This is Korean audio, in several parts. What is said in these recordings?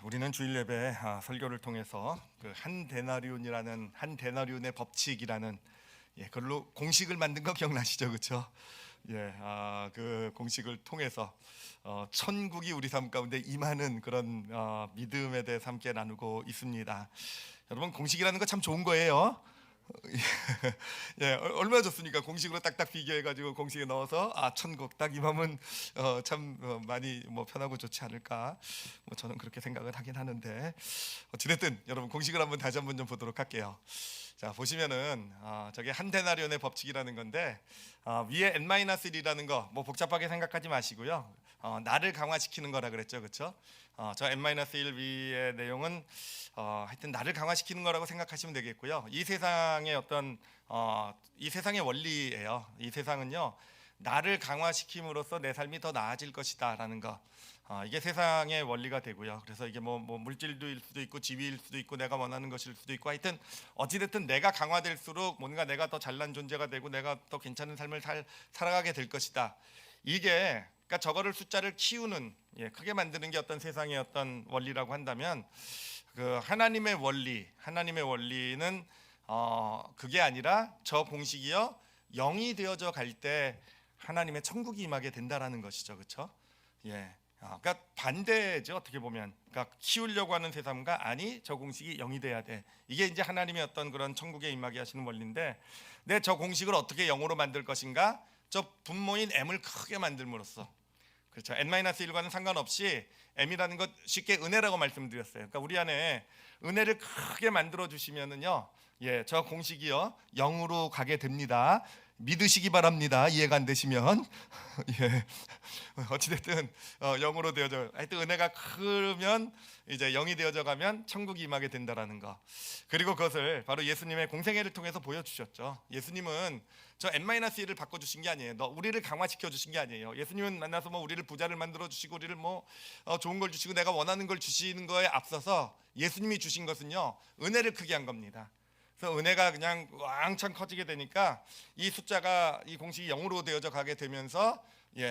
우리는 주일 예배 설교를 통해서 그 한 데나리온이라는 한 데나리온의 법칙이라는 그걸로 공식을 만든 거 기억나시죠, 그렇죠? 그 공식을 통해서 천국이 우리 삶 가운데 임하는 그런 믿음에 대해서 함께 나누고 있습니다. 여러분, 공식이라는 거 참 좋은 거예요. 얼마나 좋습니까? 공식으로 딱딱 비교해가지고 공식에 넣어서 천국 딱 임하면 참 많이 편하고 좋지 않을까? 저는 그렇게 생각을 하긴 하는데 어찌됐든 여러분 공식을 한번 다시 한번 좀 보도록 할게요. 자, 보시면은 저게 한 데나리온의 법칙이라는 건데 위에 n-1이라는 거 복잡하게 생각하지 마시고요. 나를 강화시키는 거라 그랬죠, 그렇죠? 저 n-1 위의 내용은 하여튼 나를 강화시키는 거라고 생각하시면 되겠고요. 이 세상의 이 세상의 원리예요. 이 세상은요, 나를 강화시킴으로써 내 삶이 더 나아질 것이다라는 거. 이게 세상의 원리가 되고요. 그래서 이게 물질일 수도 있고 지위일 수도 있고 내가 원하는 것일 수도 있고 하여튼 어찌됐든 내가 강화될수록 뭔가 내가 더 잘난 존재가 되고 내가 더 괜찮은 삶을 살아가게 될 것이다. 이게 그러니까 저거를 숫자를 키우는 크게 만드는 게 어떤 세상의 어떤 원리라고 한다면 그 하나님의 원리는 그게 아니라 저 공식이요 0이 되어져 갈 때 하나님의 천국이 임하게 된다라는 것이죠, 그렇죠? 그러니까 반대죠, 어떻게 보면. 그러니까 키우려고 하는 세상과 아니 저 공식이 0이 돼야 돼. 이게 이제 하나님의 어떤 그런 천국에 임하게 하시는 원리인데, 내 저 공식을 어떻게 0으로 만들 것인가? 저 분모인 m을 크게 만들므로써, 그렇죠. n-1과는 상관없이 m이라는 것 쉽게 은혜라고 말씀드렸어요. 그러니까 우리 안에 은혜를 크게 만들어 주시면은요, 저 공식이요 0으로 가게 됩니다. 믿으시기 바랍니다. 이해가 안 되시면 어찌됐든 0으로 되어져. 하여튼 은혜가 크면 이제 0이 되어져 가면 천국이 임하게 된다라는 거. 그리고 그것을 바로 예수님의 공생애를 통해서 보여주셨죠. 예수님은 저 n-1를 바꿔주신 게 아니에요. 우리를 강화시켜 주신 게 아니에요. 예수님은 만나서 우리를 부자를 만들어 주시고 우리를 좋은 걸 주시고 내가 원하는 걸 주시는 거에 앞서서 예수님이 주신 것은요 은혜를 크게 한 겁니다. 그래서 은혜가 그냥 왕창 커지게 되니까 이 숫자가 이 공식이 0으로 되어져 가게 되면서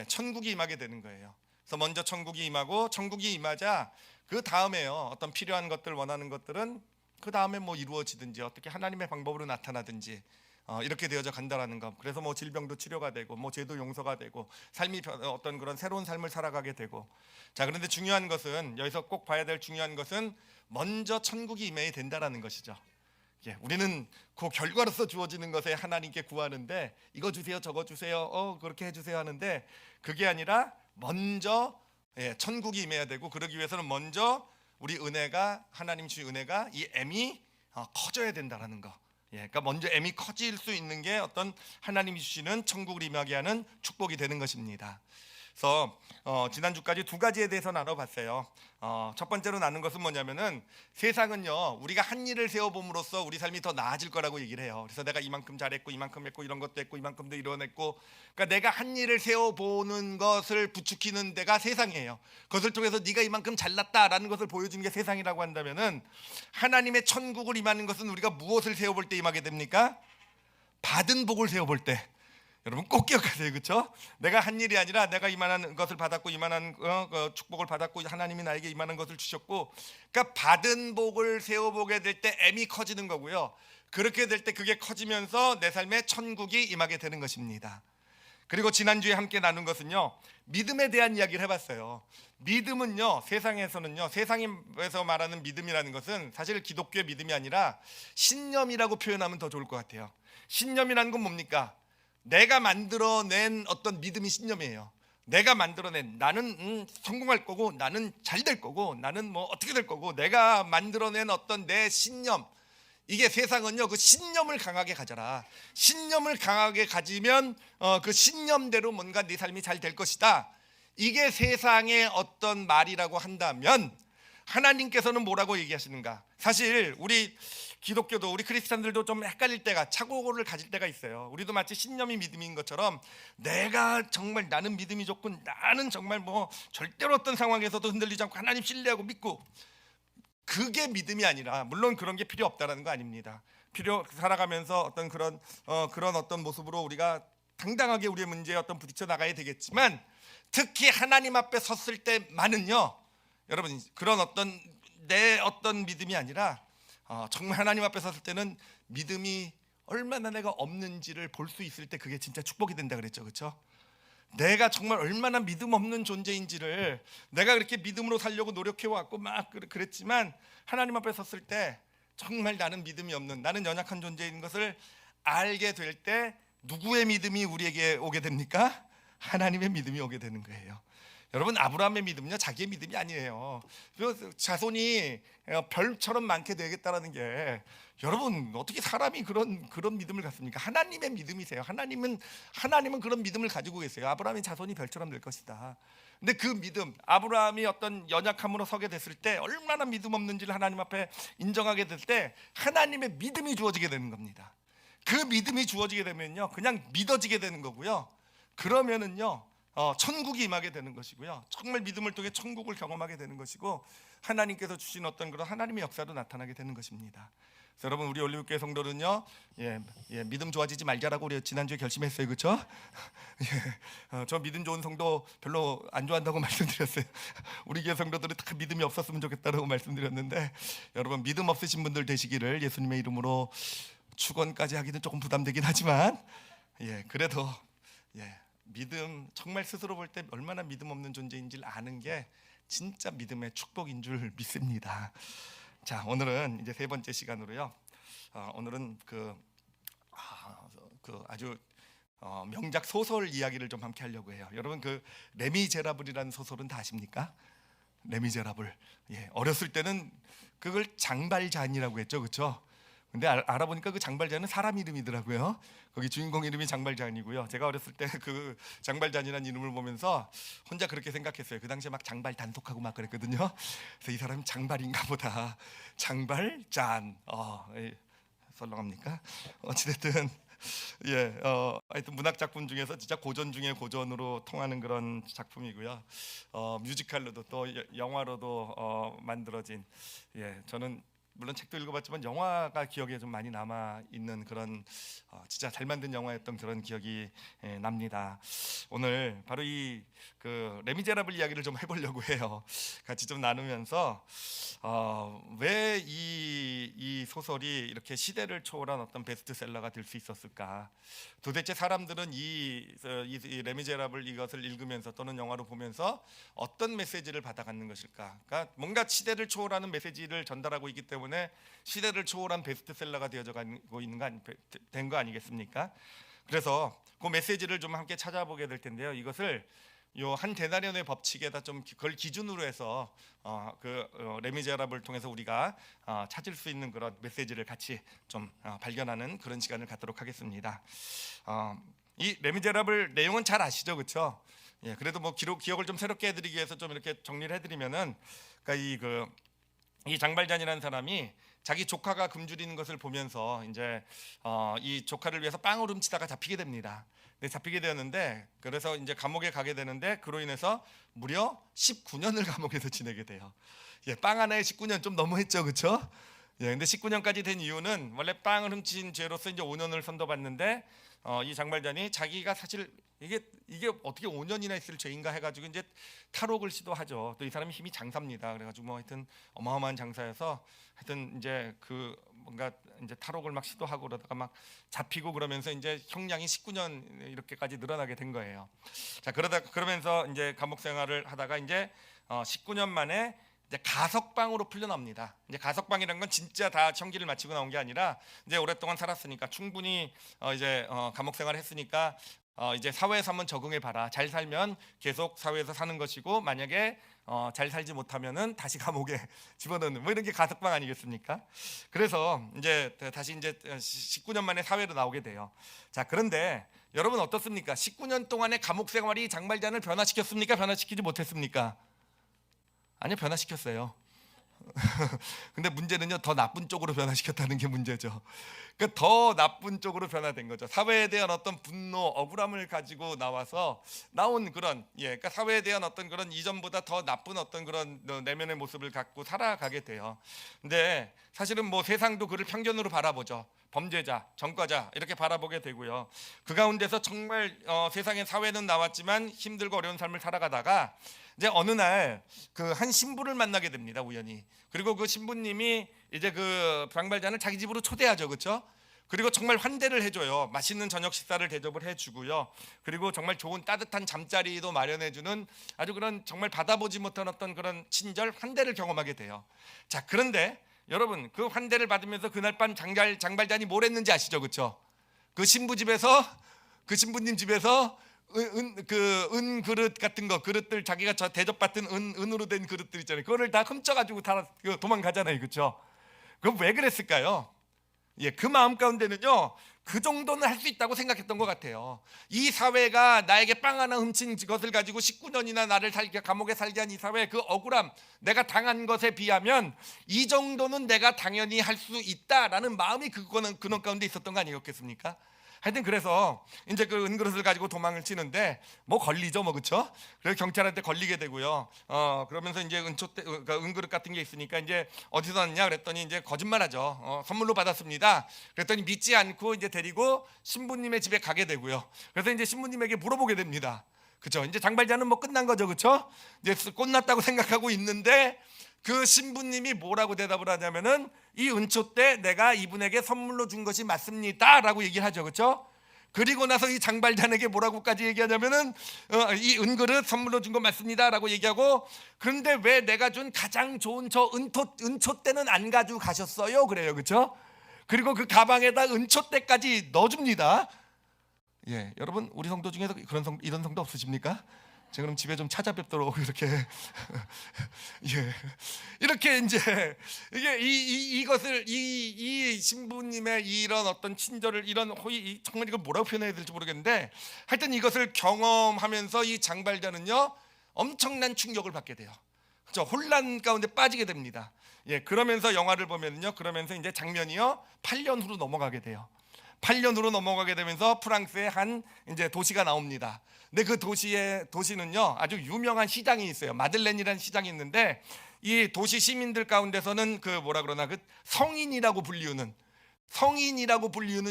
천국이 임하게 되는 거예요. 그래서 먼저 천국이 임하고 천국이 임하자 그 다음에요 어떤 필요한 것들 원하는 것들은 그 다음에 이루어지든지 어떻게 하나님의 방법으로 나타나든지 이렇게 되어져 간다라는 것. 그래서 질병도 치료가 되고 죄도 용서가 되고 삶이 어떤 그런 새로운 삶을 살아가게 되고. 자, 그런데 중요한 것은 여기서 꼭 봐야 될 중요한 것은 먼저 천국이 임해야 된다라는 것이죠. 우리는 그 결과로서 주어지는 것에 하나님께 구하는데 이거 주세요 저거 주세요 그렇게 해주세요 하는데 그게 아니라 먼저 천국이 임해야 되고, 그러기 위해서는 먼저 우리 은혜가 하나님 주신 은혜가 이 m이 커져야 된다라는 거. 그러니까 먼저 m이 커질 수 있는 게 어떤 하나님이 주시는 천국을 임하게 하는 축복이 되는 것입니다. 그래서 지난주까지 두 가지에 대해서 나눠봤어요. 첫 번째로 나눈 것은 뭐냐면은 세상은요 우리가 한 일을 세워봄으로써 우리 삶이 더 나아질 거라고 얘기를 해요. 그래서 내가 이만큼 잘했고 이만큼 했고 이런 것도 했고 이만큼도 이뤄냈고, 그러니까 내가 한 일을 세워보는 것을 부추기는 데가 세상이에요. 그것을 통해서 네가 이만큼 잘났다라는 것을 보여주는 게 세상이라고 한다면은 하나님의 천국을 임하는 것은 우리가 무엇을 세워볼 때 임하게 됩니까? 받은 복을 세워볼 때. 여러분 꼭 기억하세요, 그렇죠? 내가 한 일이 아니라 내가 이만한 것을 받았고 이만한 축복을 받았고 하나님이 나에게 이만한 것을 주셨고, 그러니까 받은 복을 세워보게 될 때 m이 커지는 거고요. 그렇게 될 때 그게 커지면서 내 삶에 천국이 임하게 되는 것입니다. 그리고 지난주에 함께 나눈 것은요 믿음에 대한 이야기를 해봤어요. 믿음은요 세상에서는요, 세상에서 말하는 믿음이라는 것은 사실 기독교의 믿음이 아니라 신념이라고 표현하면 더 좋을 것 같아요. 신념이라는 건 뭡니까? 내가 만들어낸 어떤 믿음이 신념이에요. 내가 만들어낸, 나는 성공할 거고 나는 잘 될 거고 나는 어떻게 될 거고 내가 만들어낸 어떤 내 신념. 이게 세상은요 그 신념을 강하게 가져라. 신념을 강하게 가지면 그 신념대로 뭔가 네 삶이 잘 될 것이다. 이게 세상의 어떤 말이라고 한다면 하나님께서는 뭐라고 얘기하시는가? 사실 우리 기독교도 우리 크리스찬들도 좀 헷갈릴 때가, 착오를 가질 때가 있어요. 우리도 마치 신념이 믿음인 것처럼 내가 정말 나는 믿음이 좋고 나는 정말 절대로 어떤 상황에서도 흔들리지 않고 하나님 신뢰하고 믿고, 그게 믿음이 아니라, 물론 그런 게 필요 없다라는 거 아닙니다. 살아가면서 어떤 그런 어떤 모습으로 우리가 당당하게 우리의 문제에 어떤 부딪혀 나가야 되겠지만, 특히 하나님 앞에 섰을 때만은요 여러분 그런 어떤 내 어떤 믿음이 아니라 정말 하나님 앞에 섰을 때는 믿음이 얼마나 내가 없는지를 볼 수 있을 때 그게 진짜 축복이 된다 그랬죠, 그렇죠? 내가 정말 얼마나 믿음 없는 존재인지를 내가 그렇게 믿음으로 살려고 노력해왔고 막 그랬지만 하나님 앞에 섰을 때 정말 나는 믿음이 없는, 나는 연약한 존재인 것을 알게 될 때 누구의 믿음이 우리에게 오게 됩니까? 하나님의 믿음이 오게 되는 거예요. 여러분, 아브라함의 믿음은요 자기의 믿음이 아니에요. 자손이 별처럼 많게 되겠다라는 게, 여러분 어떻게 사람이 그런 믿음을 갖습니까? 하나님의 믿음이세요. 하나님은 그런 믿음을 가지고 계세요. 아브라함의 자손이 별처럼 될 것이다. 근데 그 믿음, 아브라함이 어떤 연약함으로 서게 됐을 때 얼마나 믿음 없는지를 하나님 앞에 인정하게 될 때 하나님의 믿음이 주어지게 되는 겁니다. 그 믿음이 주어지게 되면요 그냥 믿어지게 되는 거고요. 그러면은요 천국이 임하게 되는 것이고요. 정말 믿음을 통해 천국을 경험하게 되는 것이고, 하나님께서 주신 어떤 그런 하나님의 역사도 나타나게 되는 것입니다. 그래서 여러분, 우리 올리브교회 성도는요, 믿음 좋아지지 말자라고 우리 지난주에 결심했어요, 그렇죠? 저 믿음 좋은 성도 별로 안 좋아한다고 말씀드렸어요. 우리 교회 성도들은 다 믿음이 없었으면 좋겠다라고 말씀드렸는데, 여러분 믿음 없으신 분들 되시기를 예수님의 이름으로 축원까지 하기는 조금 부담되긴 하지만, 그래도 믿음, 정말 스스로 볼 때 얼마나 믿음 없는 존재인지를 아는 게 진짜 믿음의 축복인 줄 믿습니다. 자, 오늘은 이제 세 번째 시간으로요. 오늘은 아주 명작 소설 이야기를 좀 함께 하려고 해요. 여러분, 그 레미제라블이라는 소설은 다 아십니까? 레미제라블. 어렸을 때는 그걸 장발잔이라고 했죠, 그렇죠? 근데 알아보니까 그 장발잔은 사람 이름이더라고요. 거기 주인공 이름이 장발잔이고요. 제가 어렸을 때 그 장발잔이라는 이름을 보면서 혼자 그렇게 생각했어요. 그 당시에 막 장발 단속하고 막 그랬거든요. 그래서 이 사람이 장발인가 보다. 장발잔. 썰렁합니까? 어찌됐든 하여튼 문학 작품 중에서 진짜 고전 중에 고전으로 통하는 그런 작품이고요. 뮤지컬로도 또 영화로도 만들어진, 저는 물론 책도 읽어봤지만 영화가 기억에 좀 많이 남아 있는 그런 진짜 잘 만든 영화였던 그런 기억이 납니다. 오늘 바로 이 레미제라블 이야기를 좀 해보려고 해요. 같이 좀 나누면서 왜 이 소설이 이렇게 시대를 초월한 어떤 베스트셀러가 될 수 있었을까? 도대체 사람들은 이 레미제라블 이것을 읽으면서 또는 영화로 보면서 어떤 메시지를 받아가는 것일까? 그러니까 뭔가 시대를 초월하는 메시지를 전달하고 있기 때문에 시대를 초월한 베스트셀러가 되어져 가고 있는 된 거 아니겠습니까? 그래서 그 메시지를 좀 함께 찾아보게 될 텐데요. 이것을 요 한 데나리온의 법칙에다 좀 그걸 기준으로 해서 레미제라블을 통해서 우리가 찾을 수 있는 그런 메시지를 같이 좀 발견하는 그런 시간을 갖도록 하겠습니다. 이 레미제라블 내용은 잘 아시죠, 그렇죠? 그래도 뭐 기억을 좀 새롭게 해드리기 위해서 좀 이렇게 정리를 해드리면은, 그러니까 이 장발잔이라는 사람이 자기 조카가 굶주리는 것을 보면서 이제 이 조카를 위해서 빵을 훔치다가 잡히게 됩니다. 네, 잡히게 되었는데, 그래서 이제 감옥에 가게 되는데, 그로 인해서 무려 19년을 감옥에서 지내게 돼요. 빵 하나에 19년 좀 너무했죠, 그렇죠? 근데 19년까지 된 이유는 원래 빵을 훔친 죄로서 이제 5년을 선고받는데, 이 장발잔이 자기가 사실 이게 어떻게 5년이나 있을 죄인가 해가지고 이제 탈옥을 시도하죠. 또 이 사람이 힘이 장사입니다. 그래가지고 뭐 하여튼 어마어마한 장사여서 하여튼 이제 뭔가 이제 탈옥을 막 시도하고 그러다가 막 잡히고 그러면서 이제 형량이 19년 이렇게까지 늘어나게 된 거예요. 자, 그러면서 이제 감옥 생활을 하다가 이제 19년 만에 이제 가석방으로 풀려납니다. 이제 가석방이라는 건 진짜 다 형기를 마치고 나온 게 아니라 이제 오랫동안 살았으니까 충분히 이제 감옥 생활을 했으니까 이제 사회에서 한번 적응해 봐라. 잘 살면 계속 사회에서 사는 것이고, 만약에 잘 살지 못하면은 다시 감옥에 집어넣는, 뭐 이런 게 가석방 아니겠습니까? 그래서 이제 다시 이제 19년 만에 사회로 나오게 돼요. 자, 그런데 여러분 어떻습니까? 19년 동안의 감옥 생활이 장발잔을 변화시켰습니까? 변화시키지 못했습니까? 아니요, 변화시켰어요. 근데 문제는요, 더 나쁜 쪽으로 변화시켰다는 게 문제죠. 그러니까 더 나쁜 쪽으로 변화된 거죠. 사회에 대한 어떤 분노, 억울함을 가지고 나온 그런, 그러니까 사회에 대한 어떤 그런 이전보다 더 나쁜 어떤 그런 내면의 모습을 갖고 살아가게 돼요. 근데 사실은 뭐 세상도 그를 편견으로 바라보죠. 범죄자, 전과자 이렇게 바라보게 되고요. 그 가운데서 정말 세상의 사회는 나왔지만 힘들고 어려운 삶을 살아가다가 이제 어느 날 그 한 신부를 만나게 됩니다, 우연히. 그리고 그 신부님이 이제 그 장발잔을 자기 집으로 초대하죠, 그렇죠? 그리고 정말 환대를 해줘요. 맛있는 저녁 식사를 대접을 해주고요. 그리고 정말 좋은 따뜻한 잠자리도 마련해주는 아주 그런 정말 받아보지 못한 어떤 그런 친절 환대를 경험하게 돼요. 자, 그런데 여러분, 그 환대를 받으면서 그날 밤 장발잔이 뭘 했는지 아시죠, 그렇죠? 그 신부 집에서, 그 신부님 집에서 은 그릇 같은 거, 그릇들 자기가 저 대접받은 은으로 된 그릇들 있잖아요. 그거를 다 훔쳐가지고 다 도망가잖아요, 그렇죠? 그럼 왜 그랬을까요? 예, 그 마음 가운데는요, 그 정도는 할 수 있다고 생각했던 것 같아요. 이 사회가 나에게 빵 하나 훔친 것을 가지고 19년이나 나를 감옥에 살게 한 이 사회의 그 억울함, 내가 당한 것에 비하면 이 정도는 내가 당연히 할 수 있다라는 마음이 그놈 가운데 있었던 거 아니었겠습니까? 하여튼 그래서 이제 그 은그릇을 가지고 도망을 치는데 뭐 걸리죠, 뭐, 그렇죠? 그래서 경찰한테 걸리게 되고요. 그러면서 이제 은그릇 같은 게 있으니까 이제 어디서 났냐 그랬더니 이제 거짓말하죠. 선물로 받았습니다. 그랬더니 믿지 않고 이제 데리고 신부님의 집에 가게 되고요. 그래서 이제 신부님에게 물어보게 됩니다. 그렇죠? 이제 장발자는 뭐 끝난 거죠, 그렇죠? 이제 끝났다고 생각하고 있는데 그 신부님이 뭐라고 대답을 하냐면은 이 은초 때 내가 이분에게 선물로 준 것이 맞습니다 라고 얘기를 하죠, 그렇죠? 그리고 나서 이 장발잔에게 뭐라고까지 얘기하냐면은 이 은그릇 선물로 준 거 맞습니다 라고 얘기하고, 그런데 왜 내가 준 가장 좋은 저 은초 때는 안 가지고 가셨어요? 그래요, 그렇죠? 그리고 그 가방에다 은초 때까지 넣어줍니다. 예, 여러분, 우리 성도 중에서 이런 성도 없으십니까? 제가 그럼 집에 좀 찾아뵙도록 이렇게 예, 이렇게 이제 이게 이것을 이 신부님의 이런 어떤 친절을, 이런 호의, 정말 이걸 뭐라고 표현해야 될지 모르겠는데, 하여튼 이것을 경험하면서 이 장발자는요 엄청난 충격을 받게 돼요. 그렇죠? 혼란 가운데 빠지게 됩니다. 예, 그러면서 영화를 보면요, 그러면서 이제 장면이요 8년 후로 넘어가게 돼요. 8년 후로 넘어가게 되면서 프랑스의 한 이제 도시가 나옵니다. 근데 그 도시는요 아주 유명한 시장이 있어요. 마들렌이라는 시장이 있는데, 이 도시 시민들 가운데서는 그 뭐라 그러나 그 성인이라고 불리우는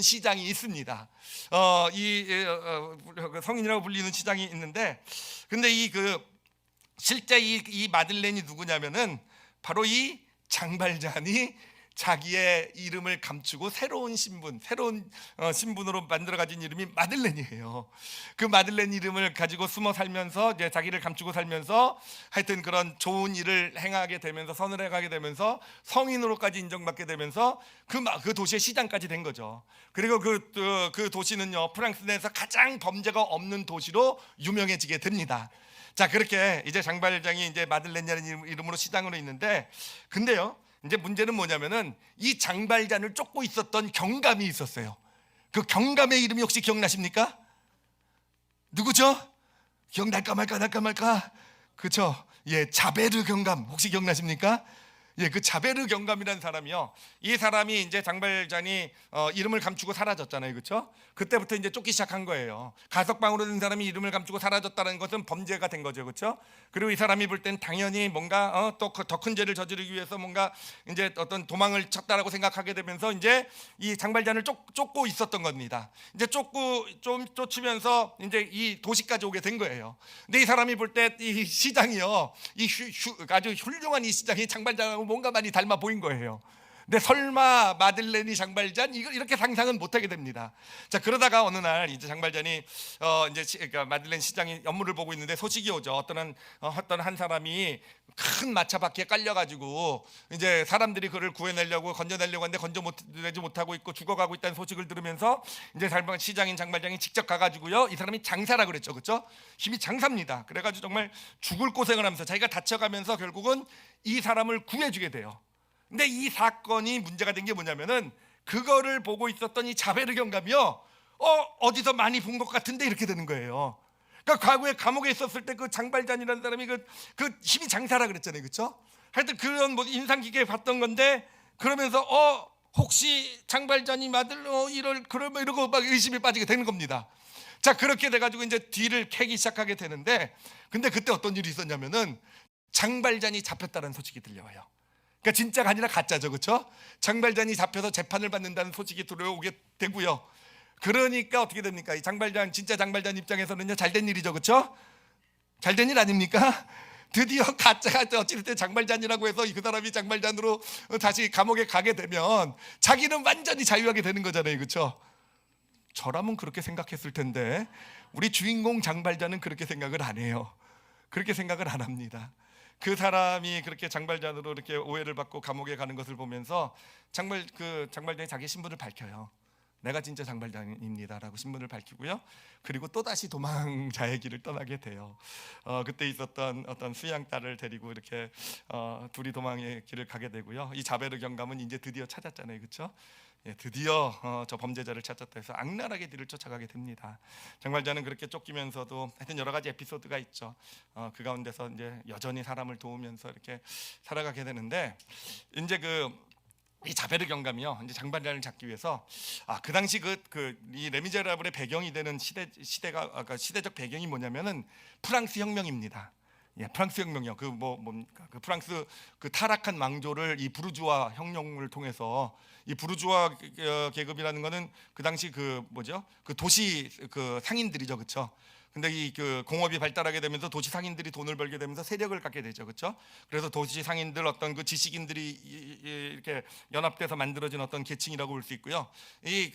시장이 있습니다. 성인이라고 불리는 시장이 있는데, 근데 실제 이 마들렌이 누구냐면은 바로 이 장발잔이 자기의 이름을 감추고 새로운 신분으로 만들어 가진 이름이 마들렌이에요. 그 마들렌 이름을 가지고 숨어 살면서 이제 자기를 감추고 살면서 하여튼 그런 좋은 일을 행하게 되면서, 선을 행하게 되면서 성인으로까지 인정받게 되면서 그 도시의 시장까지 된 거죠. 그리고 그 도시는요 프랑스 내에서 가장 범죄가 없는 도시로 유명해지게 됩니다. 자, 그렇게 이제 장발장이 이제 마들렌이라는 이름으로 시장으로 있는데, 근데요 이제 문제는 뭐냐면은 이 장발잔을 쫓고 있었던 경감이 있었어요. 그 경감의 이름이 혹시 기억나십니까? 누구죠? 기억날까 말까? 그렇죠? 예, 자베르 경감 혹시 기억나십니까? 예, 그 자베르 경감이라는 사람이요. 이 사람이 이제 장발잔이 이름을 감추고 사라졌잖아요, 그렇죠? 그때부터 이제 쫓기 시작한 거예요. 가석방으로 된 사람이 이름을 감추고 사라졌다는 것은 범죄가 된 거죠, 그렇죠? 그리고 이 사람이 볼 땐 당연히 뭔가 또 더 큰 죄를 저지르기 위해서 뭔가 이제 어떤 도망을 쳤다라고 생각하게 되면서 이제 이 장발잔을 쫓고 있었던 겁니다. 이제 쫓으면서 이제 이 도시까지 오게 된 거예요. 근데 이 사람이 볼 때 이 시장이요, 아주 훌륭한 이 시장이 장발잔하고 뭔가 많이 닮아 보인 거예요. 근데 설마 마들렌이 장발잔, 이렇게 상상은 못하게 됩니다. 자, 그러다가 어느 날 이제 장발잔이 그러니까 마들렌 시장이 업무를 보고 있는데 소식이 오죠. 어떤 한 사람이 큰 마차 바퀴에 깔려가지고 이제 사람들이 그를 구해내려고 건져내려고 하는데 건져내지 못하고 있고 죽어가고 있다는 소식을 들으면서 이제 시장인 장발장이 직접 가가지고요, 이 사람이 장사라 그랬죠, 그렇죠? 힘이 장사입니다. 그래가지고 정말 죽을 고생을 하면서 자기가 다쳐가면서 결국은 이 사람을 구해주게 돼요. 근데 이 사건이 문제가 된 게 뭐냐면은, 그거를 보고 있었던 이 자베르 경감이요, 어디서 많이 본 것 같은데 이렇게 되는 거예요. 그러니까 과거에 감옥에 있었을 때 그 장발잔이라는 사람이 그 힘이 장사라 그랬잖아요, 그렇죠? 하여튼 그런 뭐 인상 깊게 봤던 건데, 그러면서 혹시 장발잔이 이러고 막 의심이 빠지게 되는 겁니다. 자, 그렇게 돼가지고 이제 뒤를 캐기 시작하게 되는데, 근데 그때 어떤 일이 있었냐면은 장발잔이 잡혔다는 소식이 들려와요. 그러니까 진짜가 아니라 가짜죠, 그렇죠? 장발잔이 잡혀서 재판을 받는다는 소식이 들어오게 되고요. 그러니까 어떻게 됩니까? 이 진짜 장발잔 입장에서는요 잘된 일이죠, 그렇죠? 잘된 일 아닙니까? 드디어 가짜가 어찌됐든 장발잔이라고 해서 그 사람이 장발잔으로 다시 감옥에 가게 되면 자기는 완전히 자유하게 되는 거잖아요, 그렇죠? 저라면 그렇게 생각했을 텐데 우리 주인공 장발잔은 그렇게 생각을 안 해요. 그렇게 생각을 안 합니다. 그 사람이 그렇게 장발잔으로 이렇게 오해를 받고 감옥에 가는 것을 보면서 장발잔이 자기 신분을 밝혀요. 내가 진짜 장발잔입니다라고 신분을 밝히고요. 그리고 또 다시 도망자의 길을 떠나게 돼요. 그때 있었던 어떤 수양 딸을 데리고 이렇게 둘이 도망의 길을 가게 되고요. 이 자베르 경감은 이제 드디어 찾았잖아요, 그렇죠? 예, 드디어 저 범죄자를 찾았다 해서 악랄하게 뒤를 쫓아가게 됩니다. 장발자는 그렇게 쫓기면서도 하여튼 여러 가지 에피소드가 있죠. 그 가운데서 이제 여전히 사람을 도우면서 이렇게 살아가게 되는데 이제 이 자베르 경감이요, 이제 장발자를 잡기 위해서 그 당시 이 레미제라블의 배경이 되는 시대적 배경이 뭐냐면은 프랑스 혁명입니다. 예, 프랑스 혁명이요. 뭡니까? 그 프랑스 타락한 왕조를 이 부르주아 혁명을 통해서, 이 부르주아 계급이라는 거는 그 당시 도시 상인들이죠, 그렇죠? 근데 이 공업이 발달하게 되면서 도시 상인들이 돈을 벌게 되면서 세력을 갖게 되죠, 그렇죠? 그래서 도시 상인들, 어떤 지식인들이 이렇게 연합돼서 만들어진 어떤 계층이라고 볼 수 있고요. 이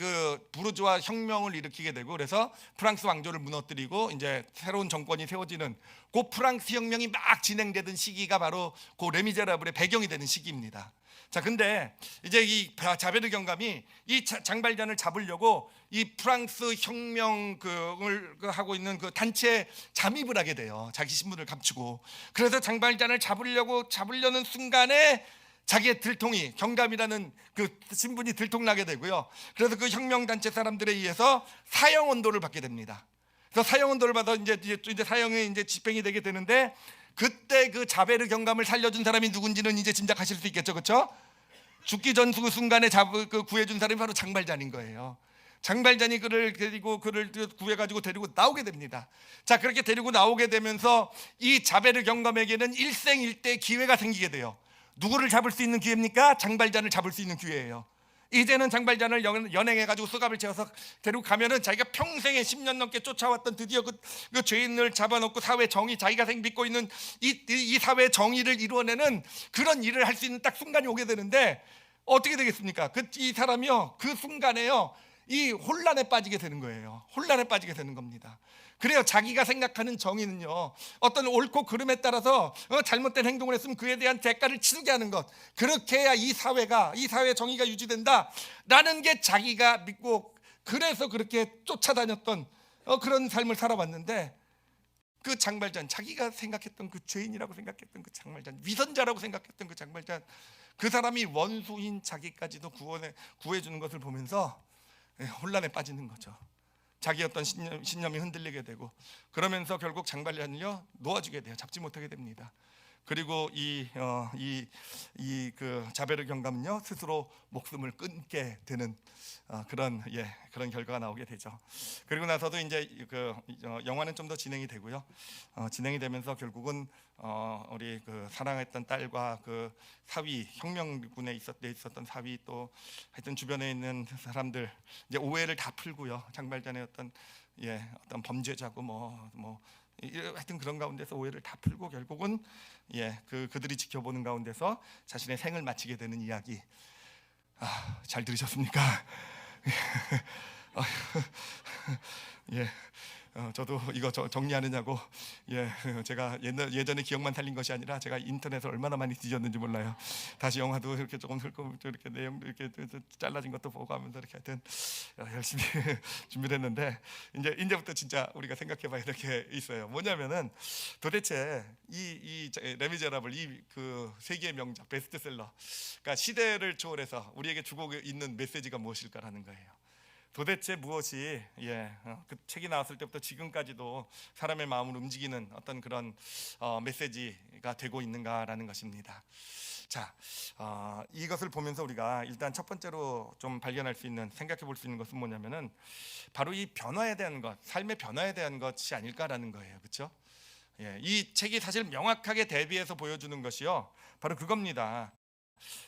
부르주아 혁명을 일으키게 되고, 그래서 프랑스 왕조를 무너뜨리고 이제 새로운 정권이 세워지는 그 프랑스 혁명이 막 진행되던 시기가 바로 그 레미제라블의 배경이 되는 시기입니다. 자, 근데 이제 이 자베르 경감이 이 장발잔을 잡으려고 이 프랑스 혁명을 하고 있는 그 단체에 잠입을 하게 돼요. 자기 신분을 감추고. 그래서 장발잔을 잡으려는 순간에 자기의 들통이, 경감이라는 그 신분이 들통나게 되고요. 그래서 그 혁명단체 사람들에 의해서 사형 언도를 받게 됩니다. 그래서 사형 언도를 받아 이제 사형이 이제 집행이 되게 되는데, 그때 그 자베르 경감을 살려준 사람이 누군지는 이제 짐작하실 수 있겠죠, 그렇죠? 죽기 전 순간에 구해준 사람이 바로 장발잔인 거예요. 장발잔이 그를 구해가지고 데리고 나오게 됩니다. 자, 그렇게 데리고 나오게 되면서 이 자베르 경감에게는 일생일대 기회가 생기게 돼요. 누구를 잡을 수 있는 기회입니까? 장발잔을 잡을 수 있는 기회예요. 이제는 장발잔을 연행해가지고 수갑을 채워서 데리고 가면은 자기가 평생에 10년 넘게 쫓아왔던 드디어 그 죄인을 잡아놓고 사회 정의, 자기가 믿고 있는 이 사회 정의를 이루어내는 그런 일을 할 수 있는 딱 순간이 오게 되는데, 어떻게 되겠습니까? 이 사람이요, 그 순간에요, 이 혼란에 빠지게 되는 거예요. 혼란에 빠지게 되는 겁니다. 그래요. 자기가 생각하는 정의는요, 어떤 옳고 그름에 따라서 잘못된 행동을 했으면 그에 대한 대가를 치르게 하는 것, 그렇게 해야 이 사회의 정의가 유지된다라는 게 자기가 믿고, 그래서 그렇게 쫓아다녔던 그런 삶을 살아왔는데, 그 장발잔, 자기가 생각했던 그 죄인이라고 생각했던 그 장발잔, 위선자라고 생각했던 그 장발잔, 그 사람이 원수인 자기까지도 구해주는 것을 보면서 혼란에 빠지는 거죠. 자기 어떤 신념이 흔들리게 되고, 그러면서 결국 장발잔을요 놓아주게 돼요. 잡지 못하게 됩니다. 그리고 그 자베르 경감은요 스스로 목숨을 끊게 되는 그런 결과가 나오게 되죠. 그리고 나서도 이제 영화는 좀 더 진행이 되고요. 진행이 되면서 결국은 우리 사랑했던 딸과 그 사위, 혁명군에 있었던 사위, 또 하여튼 주변에 있는 사람들 이제 오해를 다 풀고요. 장발잔의 어떤 범죄자고 하여튼 그런 가운데서 오해를 다 풀고 결국은 그들이 지켜보는 가운데서 자신의 생을 마치게 되는 이야기. 잘 들으셨습니까? 저도 이거 정리하느냐고 제가 예전에 기억만 살린 것이 아니라 제가 인터넷을 얼마나 많이 뒤졌는지 몰라요. 다시 영화도 이렇게 조금 이렇게 내용도 이렇게 잘라진 것도 보고 하면서 이렇게 하여튼 열심히 준비를 했는데, 이제부터 진짜 우리가 생각해봐야 될 게 있어요. 뭐냐면은 도대체 이 레미제라블, 그 세계의 명작, 베스트셀러가 시대를 초월해서 우리에게 주고 있는 메시지가 무엇일까라는 거예요. 도대체 무엇이 그 책이 나왔을 때부터 지금까지도 사람의 마음을 움직이는 어떤 그런 메시지가 되고 있는가라는 것입니다. 자, 이것을 보면서 우리가 일단 첫 번째로 좀 발견할 수 있는, 생각해 볼 수 있는 것은 뭐냐면은 바로 이 변화에 대한 것, 삶의 변화에 대한 것이 아닐까라는 거예요, 그렇죠? 이 책이 사실 명확하게 대비해서 보여주는 것이요, 바로 그겁니다.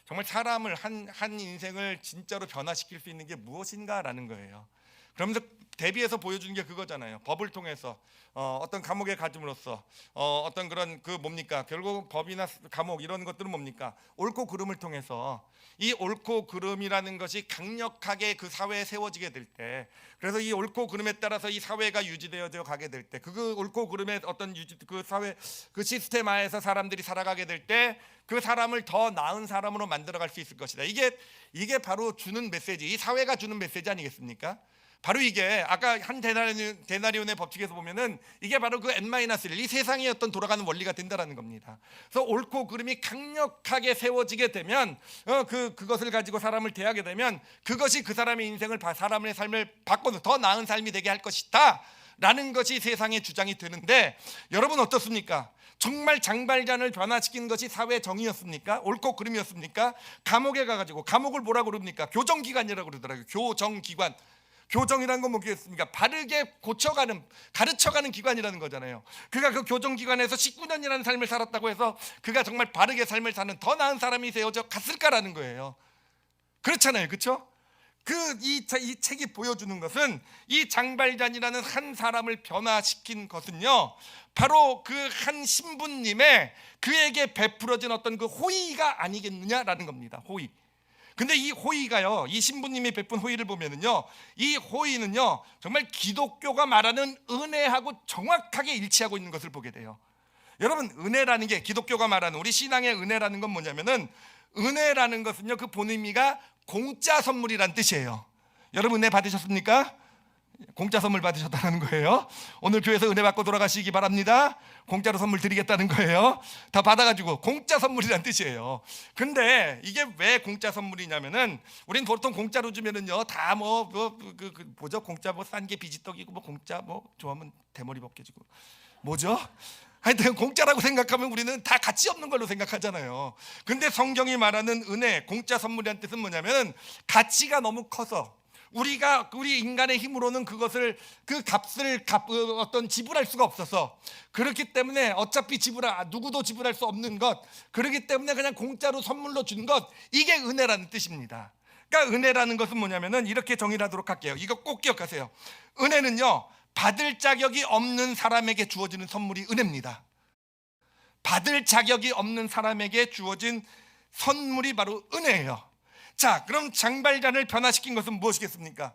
정말 사람을 한 인생을 진짜로 변화시킬 수 있는 게 무엇인가라는 거예요. 그러면서 대비해서 보여주는 게 그거잖아요. 법을 통해서 어떤 감옥에 가줌으로써 어떤 그런 그 뭡니까? 결국 법이나 감옥 이런 것들은 뭡니까? 옳고 그름을 통해서 이 옳고 그름이라는 것이 강력하게 그 사회에 세워지게 될 때, 그래서 이 옳고 그름에 따라서 이 사회가 유지되어져 가게 될 때, 그 옳고 그름의 어떤 그 사회 그 시스템 하에서 사람들이 살아가게 될 때 그 사람을 더 나은 사람으로 만들어갈 수 있을 것이다. 이게 바로 주는 메시지, 이 사회가 주는 메시지 아니겠습니까? 바로 이게 아까 한 데나리온의 법칙에서 보면은 이게 바로 그 N-1, 이 세상의 어떤 돌아가는 원리가 된다라는 겁니다. 그래서 옳고 그름이 강력하게 세워지게 되면 그것을 가지고 사람을 대하게 되면 그것이 그 사람의 인생을 사람의 삶을 바꿔서 더 나은 삶이 되게 할 것이다 라는 것이 세상의 주장이 되는데, 여러분 어떻습니까? 정말 장발잔을 변화시킨 것이 사회 정의였습니까? 옳고 그름이었습니까? 감옥에 가가지고, 감옥을 뭐라고 그럽니까? 교정기관이라고 그러더라고요. 교정기관. 교정이라는 건 뭐겠습니까? 바르게 고쳐가는, 가르쳐가는 기관이라는 거잖아요. 그가 그 교정기관에서 19년이라는 삶을 살았다고 해서 그가 정말 바르게 삶을 사는 더 나은 사람이 되어져 갔을까라는 거예요. 그렇잖아요, 그렇죠? 이 책이 보여주는 것은 이 장발잔이라는 한 사람을 변화시킨 것은요, 바로 그 한 신부님의 그에게 베풀어진 어떤 그 호의가 아니겠느냐라는 겁니다. 호의. 근데 이 호의가요, 이 신부님이 베푼 호의를 보면은요, 이 호의는요 정말 기독교가 말하는 은혜하고 정확하게 일치하고 있는 것을 보게 돼요. 여러분, 은혜라는 게, 기독교가 말하는 우리 신앙의 은혜라는 건 뭐냐면은, 은혜라는 것은요 그 본의미가 공짜 선물이란 뜻이에요. 여러분 은혜 받으셨습니까? 공짜 선물 받으셨다는 거예요. 오늘 교회에서 은혜 받고 돌아가시기 바랍니다. 공짜로 선물 드리겠다는 거예요. 다 받아가지고 공짜 선물이란 뜻이에요. 근데 이게 왜 공짜 선물이냐면은, 우린 보통 공짜로 주면은요 다 뭐죠? 공짜 뭐 싼 게 비지떡이고, 뭐 공짜 뭐 좋아하면 대머리 벗겨지고, 뭐죠? 하여튼 공짜라고 생각하면 우리는 다 가치 없는 걸로 생각하잖아요. 근데 성경이 말하는 은혜, 공짜 선물이란 뜻은 뭐냐면, 가치가 너무 커서 우리 인간의 힘으로는 그것을 그 값을 어떤 지불할 수가 없어서, 그렇기 때문에 어차피 누구도 지불할 수 없는 것, 그렇기 때문에 그냥 공짜로 선물로 준 것, 이게 은혜라는 뜻입니다. 그러니까 은혜라는 것은 뭐냐면은, 이렇게 정의하도록 할게요. 이거 꼭 기억하세요. 은혜는요 받을 자격이 없는 사람에게 주어지는 선물이 은혜입니다. 받을 자격이 없는 사람에게 주어진 선물이 바로 은혜예요. 자, 그럼 장발잔을 변화시킨 것은 무엇이겠습니까?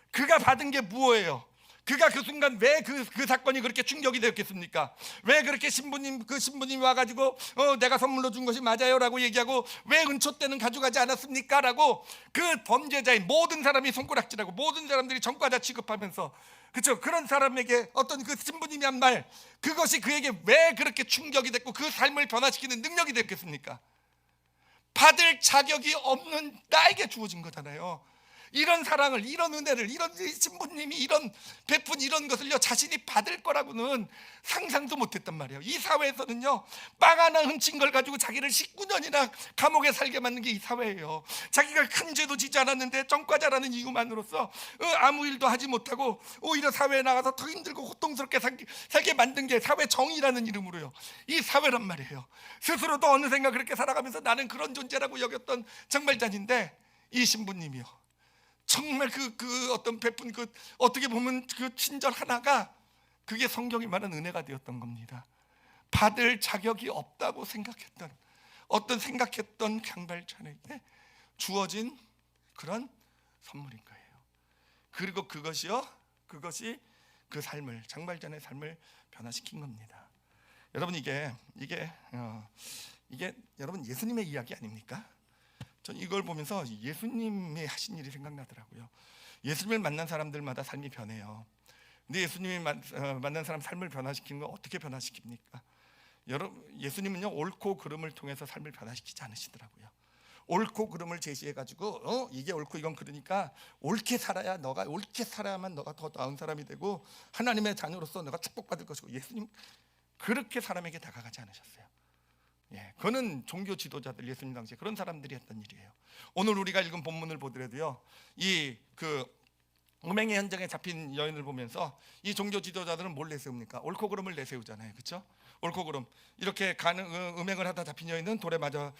그가 받은 게 무엇이에요? 그가 그 순간 왜 그 사건이 그렇게 충격이 되었겠습니까? 왜 그렇게 신부님이 와가지고 내가 선물로 준 것이 맞아요라고 얘기하고, 왜 은초 때는 가져가지 않았습니까? 라고 그 범죄자인 모든 사람이 손가락질하고 모든 사람들이 전과자 취급하면서, 그렇죠? 그런 사람에게 어떤 그 신부님이 한 말, 그것이 그에게 왜 그렇게 충격이 됐고 그 삶을 변화시키는 능력이 됐겠습니까? 받을 자격이 없는 나에게 주어진 거잖아요. 이런 사랑을, 이런 은혜를, 이런 신부님이 이런 베푼 이런 것을요 자신이 받을 거라고는 상상도 못했단 말이에요. 이 사회에서는요 빵 하나 훔친 걸 가지고 자기를 19년이나 감옥에 살게 만든 게 이 사회예요. 자기가 큰 죄도 지지 않았는데 전과자라는 이유만으로서 아무 일도 하지 못하고 오히려 사회에 나가서 더 힘들고 고통스럽게 살게 만든 게 사회 정의라는 이름으로요 이 사회란 말이에요. 스스로도 어느샌가 그렇게 살아가면서 나는 그런 존재라고 여겼던 장발잔인데, 이 신부님이요 정말 그 어떤 베푼 어떻게 보면 그 친절 하나가 그게 성경이 말하는 은혜가 되었던 겁니다. 받을 자격이 없다고 생각했던 장발잔에게 주어진 그런 선물인 거예요. 그리고 그것이 그 삶을, 장발잔의 삶을 변화시킨 겁니다. 여러분 이게 여러분 예수님의 이야기 아닙니까? 전 이걸 보면서 예수님이 하신 일이 생각나더라고요. 예수님을 만난 사람들마다 삶이 변해요. 근데 예수님이 만난 사람 삶을 변화시키는 건 어떻게 변화시킵니까? 예수님은요 옳고 그름을 통해서 삶을 변화시키지 않으시더라고요. 옳고 그름을 제시해가지고 이게 옳고 이건 그러니까 옳게 살아야만 너가 더 나은 사람이 되고 하나님의 자녀로서 너가 축복받을 것이고, 예수님 그렇게 사람에게 다가가지 않으셨어요. 그거는 종교 지도자들, 예수님 당시에 그런 사람들이 했던 일이에요. 오늘 우리가 읽은 본문을 보더라도요 이 음행의 현장에 잡힌 여인을 보면서 이 종교 지도자들은 뭘 내세웁니까? 옳고 그름을 내세우잖아요, 그렇죠? 옳고 그름, 이렇게 음행을 하다 잡힌 여인은 돌에 맞아,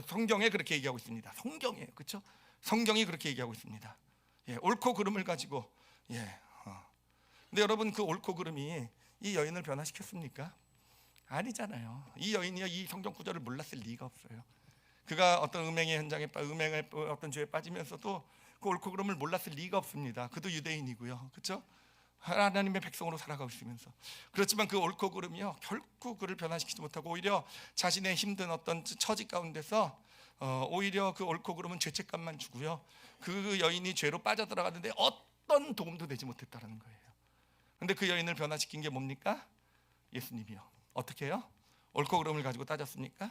성경에 그렇게 얘기하고 있습니다. 성경이에요, 그렇죠? 성경이 그렇게 얘기하고 있습니다. 옳고 그름을 가지고 근데 여러분, 그 옳고 그름이 이 여인을 변화시켰습니까? 아니잖아요. 이 여인이요, 이 성경 구절을 몰랐을 리가 없어요. 그가 어떤 음행의 어떤 죄에 빠지면서도 그 옳고 그름을 몰랐을 리가 없습니다. 그도 유대인이고요, 그렇죠? 하나님의 백성으로 살아가고 있으면서. 그렇지만 그 옳고 그름이요, 결코 그를 변화시키지 못하고 오히려 자신의 힘든 어떤 처지 가운데서 오히려 그 옳고 그름은 죄책감만 주고요, 그 여인이 죄로 빠져들어갔는데 어떤 도움도 되지 못했다는 거예요. 근데 그 여인을 변화시킨 게 뭡니까? 예수님이요. 어떻게 해요? 옳고 그름을 가지고 따졌습니까?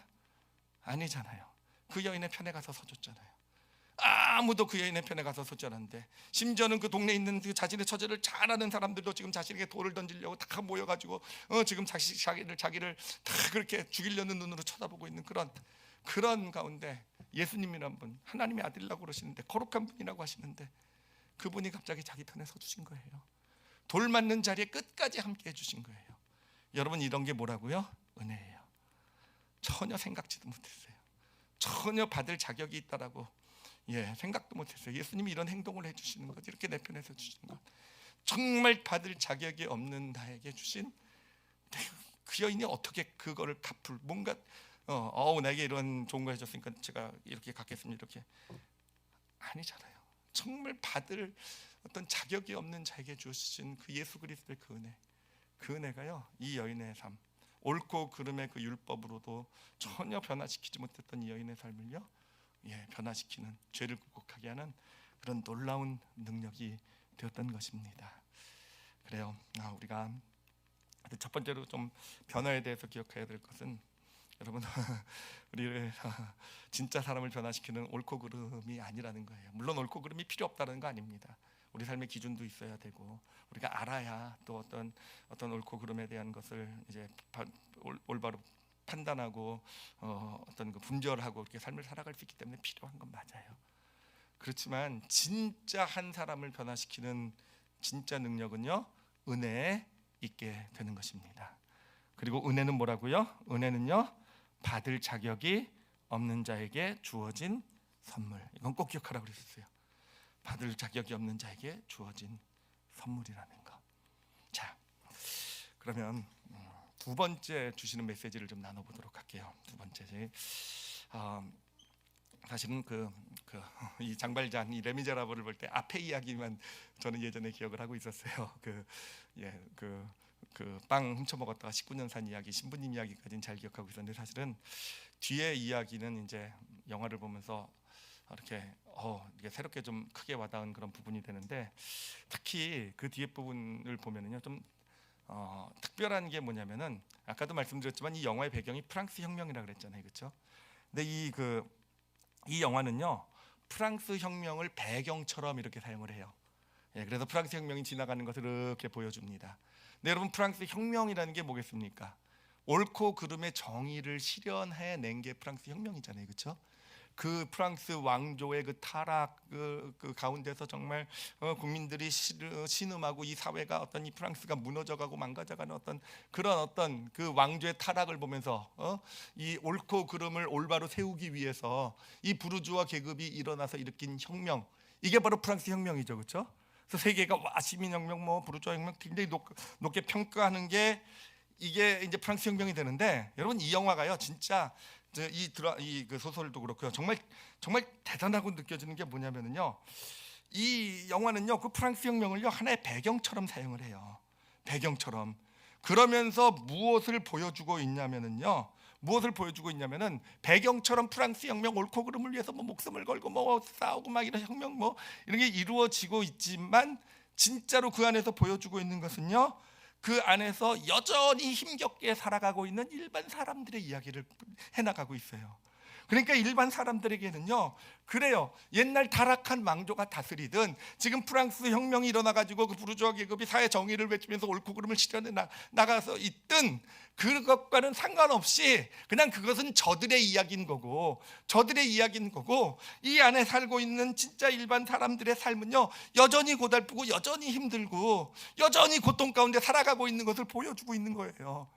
아니잖아요. 그 여인의 편에 가서 서줬잖아요. 아무도 그 여인의 편에 가서 서지 않았는데, 심지어는 그 동네에 있는 그 자신의 처지를 잘 아는 사람들도 지금 자신에게 돌을 던지려고 다 모여가지고 지금 자기를 다 그렇게 죽이려는 눈으로 쳐다보고 있는 그런 가운데 예수님이란 분, 하나님의 아들이라고 그러시는데, 거룩한 분이라고 하시는데, 그분이 갑자기 자기 편에 서주신 거예요. 돌 맞는 자리에 끝까지 함께 해주신 거예요. 여러분, 이런 게 뭐라고요? 은혜예요. 전혀 생각지도 못했어요. 전혀 받을 자격이 있다라고 생각도 못했어요. 예수님이 이런 행동을 해주시는 것, 이렇게 내 편에서 주시는 것, 정말 받을 자격이 없는 나에게 주신, 그 여인이 어떻게 그거를 갚을, 뭔가 내게 이런 좋은 거 해줬으니까 제가 이렇게 갚겠습니다, 이렇게 아니잖아요. 정말 받을 어떤 자격이 없는 자에게 주신 그 예수 그리스도의 그 은혜가요, 이 여인의 삶, 옳고 그름의 그 율법으로도 전혀 변화시키지 못했던 이 여인의 삶을요, 변화시키는, 죄를 극복하게 하는 그런 놀라운 능력이 되었던 것입니다. 그래요. 우리가 첫 번째로 좀 변화에 대해서 기억해야 될 것은, 여러분, 우리를 진짜 사람을 변화시키는 옳고 그름이 아니라는 거예요. 물론 옳고 그름이 필요 없다는 거 아닙니다. 우리 삶의 기준도 있어야 되고, 우리가 알아야 또 어떤 옳고 그름에 대한 것을 이제 올바로 판단하고 어떤 그 분별하고 이렇게 삶을 살아갈 수 있기 때문에 필요한 건 맞아요. 그렇지만 진짜 한 사람을 변화시키는 진짜 능력은요, 은혜에 있게 되는 것입니다. 그리고 은혜는 뭐라고요? 은혜는요, 받을 자격이 없는 자에게 주어진 선물. 이건 꼭 기억하라고 그랬었어요. 받을 자격이 없는 자에게 주어진 선물이라는 거. 자, 그러면 두 번째 주시는 메시지를 좀 나눠보도록 할게요. 두 번째, 사실은 이 장발장, 이 레미제라블을 볼 때 앞에 이야기만 저는 예전에 기억을 하고 있었어요. 빵 훔쳐 먹었다가 19년 산 이야기, 신부님 이야기까지는 잘 기억하고 있었는데, 사실은 뒤에 이야기는 이제 영화를 보면서 이렇게 이게 새롭게 좀 크게 와닿은 그런 부분이 되는데, 특히 그 뒤에 부분을 보면은요, 좀 특별한 게 뭐냐면은, 아까도 말씀드렸지만 이 영화의 배경이 프랑스 혁명이라 그랬잖아요, 그렇죠? 근데 이 영화는요, 프랑스 혁명을 배경처럼 이렇게 사용을 해요. 그래서 프랑스 혁명이 지나가는 것을 이렇게 보여줍니다. 근데 여러분, 프랑스 혁명이라는 게 뭐겠습니까? 옳고 그름의 정의를 실현해낸 게 프랑스 혁명이잖아요, 그렇죠? 그 프랑스 왕조의 그 타락 그 가운데서 정말 국민들이 신음하고, 이 사회가 이 프랑스가 무너져가고 망가져가는 어떤 그 왕조의 타락을 보면서 이 옳고 그름을 올바로 세우기 위해서 이 부르주아 계급이 일어나서 일으킨 혁명, 이게 바로 프랑스 혁명이죠, 그렇죠? 그래서 세계가 시민혁명, 부르주아 혁명 굉장히 높게 평가하는 게 이게 이제 프랑스 혁명이 되는데, 여러분, 이 영화가요, 진짜 그 소설도 그렇고요, 정말 대단하고 느껴지는 게 뭐냐면요, 이 영화는요, 그 프랑스 혁명을요, 하나의 배경처럼 사용을 해요. 배경처럼. 그러면서 무엇을 보여주고 있냐면은 배경처럼 프랑스 혁명, 옳고 그름을 위해서 목숨을 걸고 싸우고 막 이런 혁명 이런 게 이루어지고 있지만, 진짜로 그 안에서 보여주고 있는 것은요, 그 안에서 여전히 힘겹게 살아가고 있는 일반 사람들의 이야기를 해나가고 있어요. 그러니까 일반 사람들에게는요, 그래요, 옛날 타락한 왕조가 다스리든, 지금 프랑스 혁명이 일어나가지고 그 부르주아 계급이 사회 정의를 외치면서 옳고 그름을 실현해 나가서 있든, 그것과는 상관없이 그냥 그것은 저들의 이야기인 거고, 이 안에 살고 있는 진짜 일반 사람들의 삶은요, 여전히 고달프고 여전히 힘들고 여전히 고통 가운데 살아가고 있는 것을 보여주고 있는 거예요.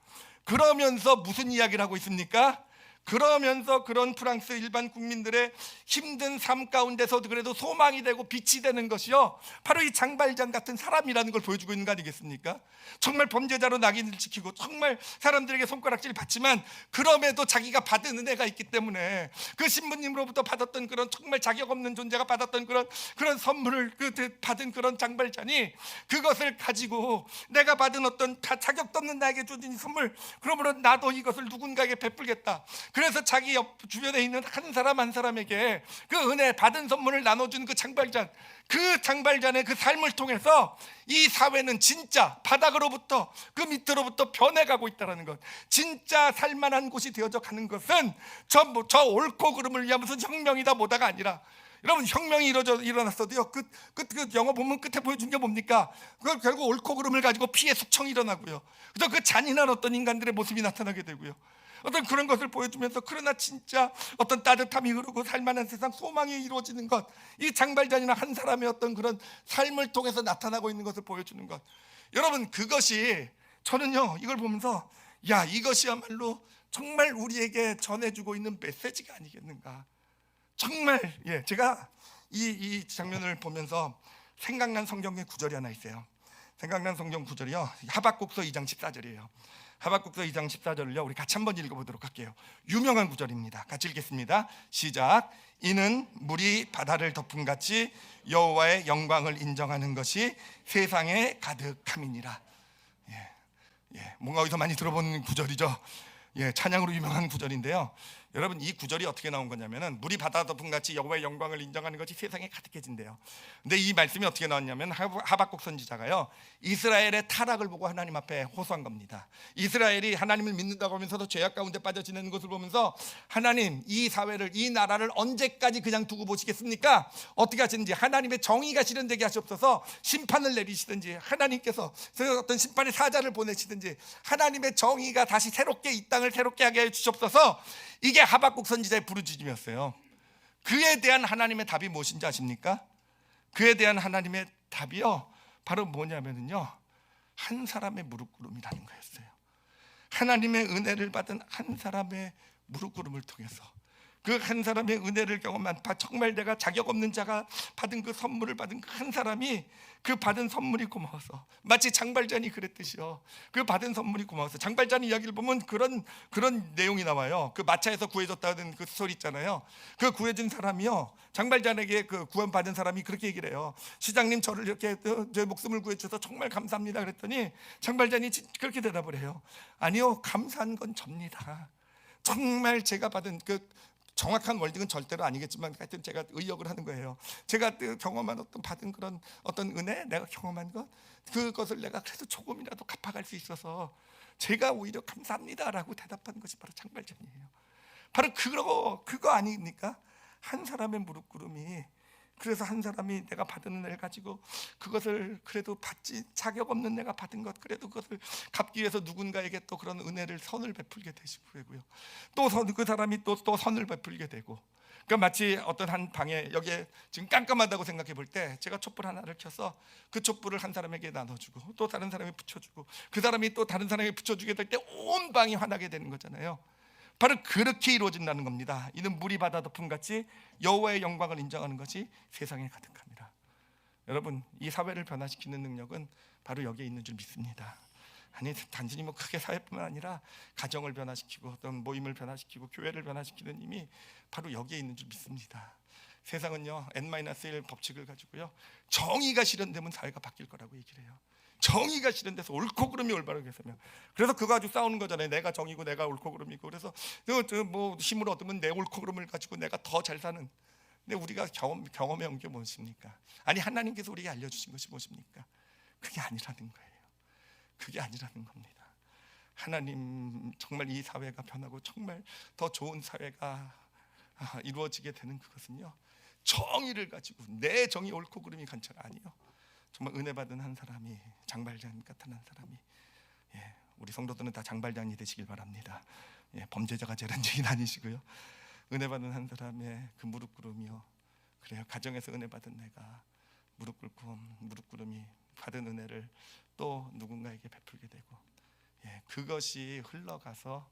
그러면서 무슨 이야기를 하고 있습니까? 그러면서 그런 프랑스 일반 국민들의 힘든 삶 가운데서도 그래도 소망이 되고 빛이 되는 것이요, 바로 이 장발장 같은 사람이라는 걸 보여주고 있는 거 아니겠습니까? 정말 범죄자로 낙인을 찍히고 정말 사람들에게 손가락질 받지만 그럼에도 자기가 받은 은혜가 있기 때문에 그 신부님으로부터 받았던 그런 정말 자격 없는 존재가 받았던 그런 선물을 받은 그런 장발장이 그것을 가지고 내가 받은 어떤 자격도 없는 나에게 주어진 선물, 그러므로 나도 이것을 누군가에게 베풀겠다. 그래서 자기 옆 주변에 있는 한 사람 한 사람에게 그 은혜 받은 선물을 나눠준 그 장발잔의 그 삶을 통해서 이 사회는 진짜 바닥으로부터 그 밑으로부터 변해가고 있다는 것, 진짜 살만한 곳이 되어져 가는 것은 저 옳고 그름을 위한 무슨 혁명이다 뭐다가 아니라, 여러분 혁명이 일어났어도요, 그 영화 보면 끝에 보여준 게 뭡니까? 그걸 결국 옳고 그름을 가지고 피해 숙청이 일어나고요, 그래서 그 잔인한 어떤 인간들의 모습이 나타나게 되고요, 어떤 그런 것을 보여주면서 그러나 진짜 어떤 따뜻함이 흐르고 살만한 세상, 소망이 이루어지는 것, 이 장발잔이나 한 사람의 어떤 그런 삶을 통해서 나타나고 있는 것을 보여주는 것, 여러분 그것이, 저는요 이걸 보면서 야, 이것이야말로 정말 우리에게 전해주고 있는 메시지가 아니겠는가. 정말 제가 이 장면을 보면서 생각난 성경의 구절이 하나 있어요. 생각난 성경 구절이요, 하박국서 2장 14절이에요 하박국서 2장 14절을요 우리 같이 한번 읽어보도록 할게요. 유명한 구절입니다. 같이 읽겠습니다. 시작. 이는 물이 바다를 덮음같이 여호와의 영광을 인정하는 것이 세상에 가득함이니라. 뭔가 어디서 많이 들어본 구절이죠. 찬양으로 유명한 구절인데요, 여러분 이 구절이 어떻게 나온 거냐면은 물이 바다 덮음같이 여호와의 영광을 인정하는 것이 세상에 가득해진대요. 근데 이 말씀이 어떻게 나왔냐면 하박국 선지자가요, 이스라엘의 타락을 보고 하나님 앞에 호소한 겁니다. 이스라엘이 하나님을 믿는다고 하면서도 죄악 가운데 빠져 지내는 것을 보면서 하나님, 이 사회를, 이 나라를 언제까지 그냥 두고 보시겠습니까? 어떻게 하시는지, 하나님의 정의가 실현되게 하시옵소서. 심판을 내리시든지, 하나님께서 어떤 심판의 사자를 보내시든지, 하나님의 정의가 다시 새롭게 이 땅을 새롭게 하게 해주시옵소서. 이게 하박국 선지자의 부르짖음이었어요. 그에 대한 하나님의 답이 무엇인지 아십니까? 그에 대한 하나님의 답이요, 바로 뭐냐면요, 한 사람의 무릎꿇음이라는 거였어요. 하나님의 은혜를 받은 한 사람의 무릎꿇음을 통해서, 그 한 사람의 은혜를 경험한, 정말 내가 자격 없는 자가 받은 그 선물을 받은 그 한 사람이 그 받은 선물이 고마워서, 마치 장발잔이 그랬듯이요, 그 받은 선물이 고마워서. 장발잔 이야기를 보면 그런 내용이 나와요. 그 마차에서 구해줬다는 그 스토리 있잖아요. 그 구해준 사람이요, 장발잔에게 그 구원받은 사람이 그렇게 얘기를 해요. 시장님, 저를 이렇게 제 목숨을 구해주셔서 정말 감사합니다 그랬더니 장발잔이 그렇게 대답을 해요. 아니요, 감사한 건 접니다. 정말 제가 받은 그 정확한 월딩은 절대로 아니겠지만 하여튼 제가 의역을 하는 거예요. 제가 경험한 받은 그런 어떤 은혜, 내가 경험한 것, 그것을 내가 그래도 조금이라도 갚아갈 수 있어서 제가 오히려 감사합니다라고 대답한 것이 바로 장발전이에요. 바로 그거 아닙니까? 한 사람의 무릎꿇음이, 그래서 한 사람이 내가 받은 은혜를 가지고 그것을 그래도 받지, 자격 없는 내가 받은 것, 그래도 그것을 갚기 위해서 누군가에게 또 그런 은혜를, 선을 베풀게 되시고요, 또 그 사람이 또 선을 베풀게 되고. 그러니까 마치 어떤 한 방에, 여기에 지금 깜깜하다고 생각해 볼 때 제가 촛불 하나를 켜서 그 촛불을 한 사람에게 나눠주고 또 다른 사람이 붙여주고 그 사람이 또 다른 사람에게 붙여주게 될 때 온 방이 환하게 되는 거잖아요. 바로 그렇게 이루어진다는 겁니다. 이는 물이 바다 덮음같이 여호와의 영광을 인정하는 것이 세상에 가득합니다. 여러분, 이 사회를 변화시키는 능력은 바로 여기에 있는 줄 믿습니다. 아니, 단순히 크게 사회뿐만 아니라 가정을 변화시키고 어떤 모임을 변화시키고 교회를 변화시키는 힘이 바로 여기에 있는 줄 믿습니다. 세상은요, N-1 법칙을 가지고요, 정의가 실현되면 사회가 바뀔 거라고 얘기를 해요. 정의가 실현돼서 옳고 그름이 올바르게 서면, 그래서 그거 가지고 싸우는 거잖아요. 내가 정의고 내가 옳고 그름이고, 그래서 힘을 얻으면 내 옳고 그름을 가지고 내가 더 잘 사는. 근데 우리가 경험해 온 게 무엇입니까? 아니, 하나님께서 우리에게 알려주신 것이 무엇입니까? 그게 아니라는 거예요. 그게 아니라는 겁니다. 하나님, 정말 이 사회가 변하고 정말 더 좋은 사회가 이루어지게 되는 그것은요, 정의를 가지고 내 정의 옳고 그름이 간처가 아니요, 정말 은혜 받은 한 사람이, 장발장 같은 한 사람이, 우리 성도들은 다 장발장이 되시길 바랍니다. 범죄자가 재란 증인 아니시고요, 은혜 받은 한 사람의 그 무릎 꿇음이요, 그래요, 가정에서 은혜 받은 내가 무릎 꿇음이 받은 은혜를 또 누군가에게 베풀게 되고, 그것이 흘러가서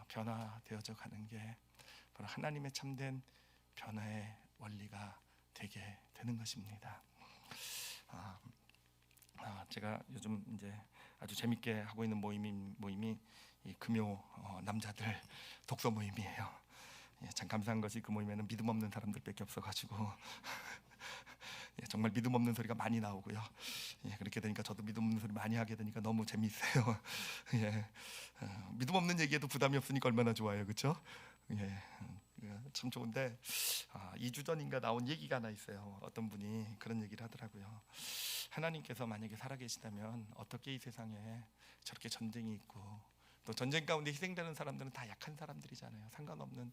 변화되어져 가는 게 바로 하나님의 참된 변화의 원리가 되게 되는 것입니다. 제가 요즘 이제 아주 재밌게 하고 있는 모임이 이 금요 남자들 독서 모임이에요. 참 감사한 것이 그 모임에는 믿음 없는 사람들밖에 없어가지고 정말 믿음 없는 소리가 많이 나오고요. 그렇게 되니까 저도 믿음 없는 소리 많이 하게 되니까 너무 재미있어요. 믿음 없는 얘기에도 부담이 없으니까 얼마나 좋아요, 그렇죠? 참 좋은데 2주 전인가 나온 얘기가 하나 있어요. 어떤 분이 그런 얘기를 하더라고요. 하나님께서 만약에 살아계시다면 어떻게 이 세상에 저렇게 전쟁이 있고 또 전쟁 가운데 희생되는 사람들은 다 약한 사람들이잖아요. 상관없는